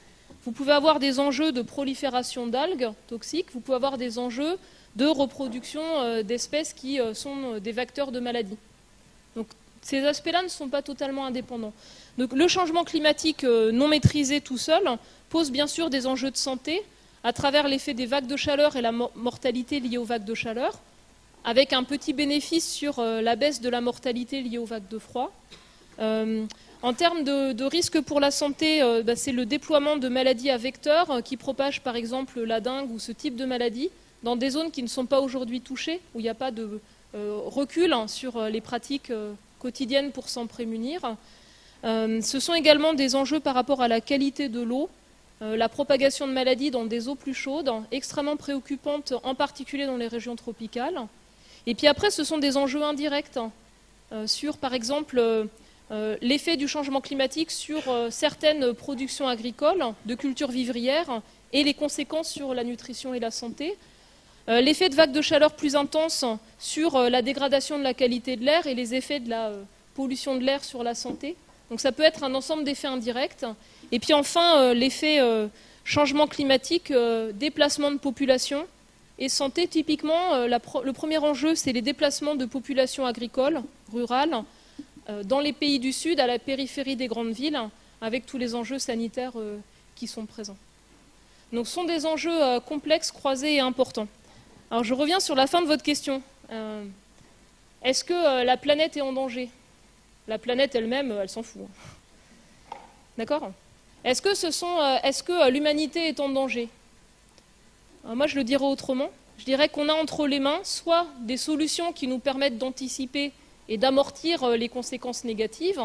vous pouvez avoir des enjeux de prolifération d'algues toxiques, vous pouvez avoir des enjeux de reproduction d'espèces qui sont des vecteurs de maladies. Donc ces aspects-là ne sont pas totalement indépendants. Donc le changement climatique non maîtrisé tout seul pose bien sûr des enjeux de santé à travers l'effet des vagues de chaleur et la mortalité liée aux vagues de chaleur, avec un petit bénéfice sur la baisse de la mortalité liée aux vagues de froid. En termes de risque pour la santé, c'est le déploiement de maladies à vecteurs qui propagent par exemple la dengue ou ce type de maladie dans des zones qui ne sont pas aujourd'hui touchées, où il n'y a pas de recul sur les pratiques quotidiennes pour s'en prémunir. Ce sont également des enjeux par rapport à la qualité de l'eau, la propagation de maladies dans des eaux plus chaudes, extrêmement préoccupantes, en particulier dans les régions tropicales. Et puis après, ce sont des enjeux indirects sur, par exemple, l'effet du changement climatique sur certaines productions agricoles, de cultures vivrières, et les conséquences sur la nutrition et la santé. L'effet de vagues de chaleur plus intenses sur la dégradation de la qualité de l'air et les effets de la pollution de l'air sur la santé. Donc ça peut être un ensemble d'effets indirects. Et puis enfin, l'effet changement climatique, déplacement de population et santé. Typiquement, le premier enjeu, c'est les déplacements de populations agricoles, rurales, dans les pays du Sud, à la périphérie des grandes villes, avec tous les enjeux sanitaires qui sont présents. Donc ce sont des enjeux complexes, croisés et importants. Alors je reviens sur la fin de votre question. Est-ce que la planète est en danger? La planète elle-même, elle s'en fout. D'accord? Est-ce que l'humanité est en danger? Alors moi je le dirais autrement. Je dirais qu'on a entre les mains soit des solutions qui nous permettent d'anticiper et d'amortir les conséquences négatives,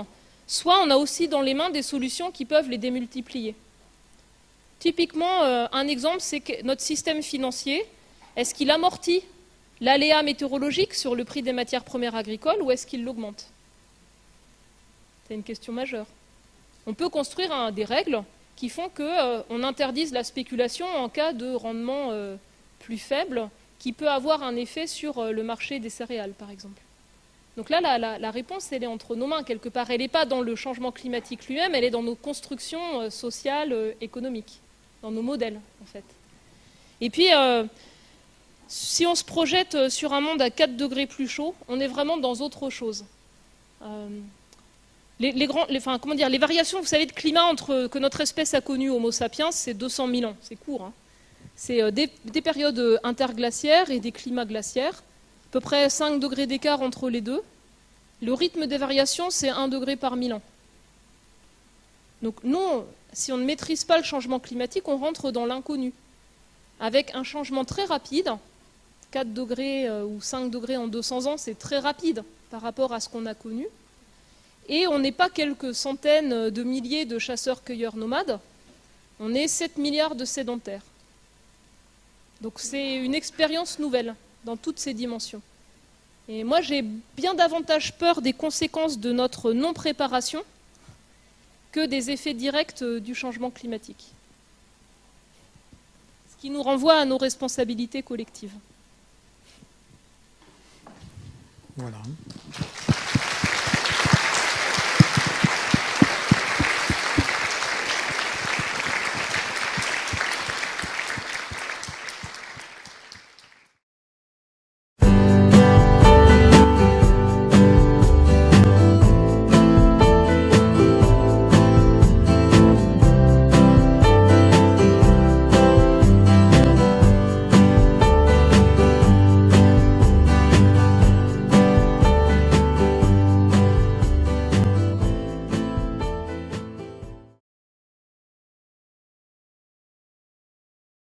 soit on a aussi dans les mains des solutions qui peuvent les démultiplier. Typiquement, un exemple, c'est que notre système financier, est-ce qu'il amortit l'aléa météorologique sur le prix des matières premières agricoles ou est-ce qu'il l'augmente? C'est une question majeure. On peut construire des règles qui font qu'on interdise la spéculation en cas de rendement plus faible, qui peut avoir un effet sur le marché des céréales, par exemple. Donc là, la réponse, elle est entre nos mains, quelque part. Elle n'est pas dans le changement climatique lui-même, elle est dans nos constructions sociales, économiques, dans nos modèles, en fait. Et puis, si on se projette sur un monde à 4 degrés plus chaud, on est vraiment dans autre chose. Les variations, vous savez, de climat que notre espèce a connues, Homo sapiens, c'est 200 000 ans, c'est court. Hein. C'est des périodes interglaciaires et des climats glaciaires, à peu près 5 degrés d'écart entre les deux. Le rythme des variations, c'est 1 degré par 1000 ans. Donc nous, si on ne maîtrise pas le changement climatique, on rentre dans l'inconnu, avec un changement très rapide. 4 degrés ou 5 degrés en 200 ans, c'est très rapide par rapport à ce qu'on a connu. Et on n'est pas quelques centaines de milliers de chasseurs-cueilleurs nomades, on est 7 milliards de sédentaires. Donc c'est une expérience nouvelle dans toutes ces dimensions. Et moi j'ai bien davantage peur des conséquences de notre non-préparation que des effets directs du changement climatique. Ce qui nous renvoie à nos responsabilités collectives. Voilà.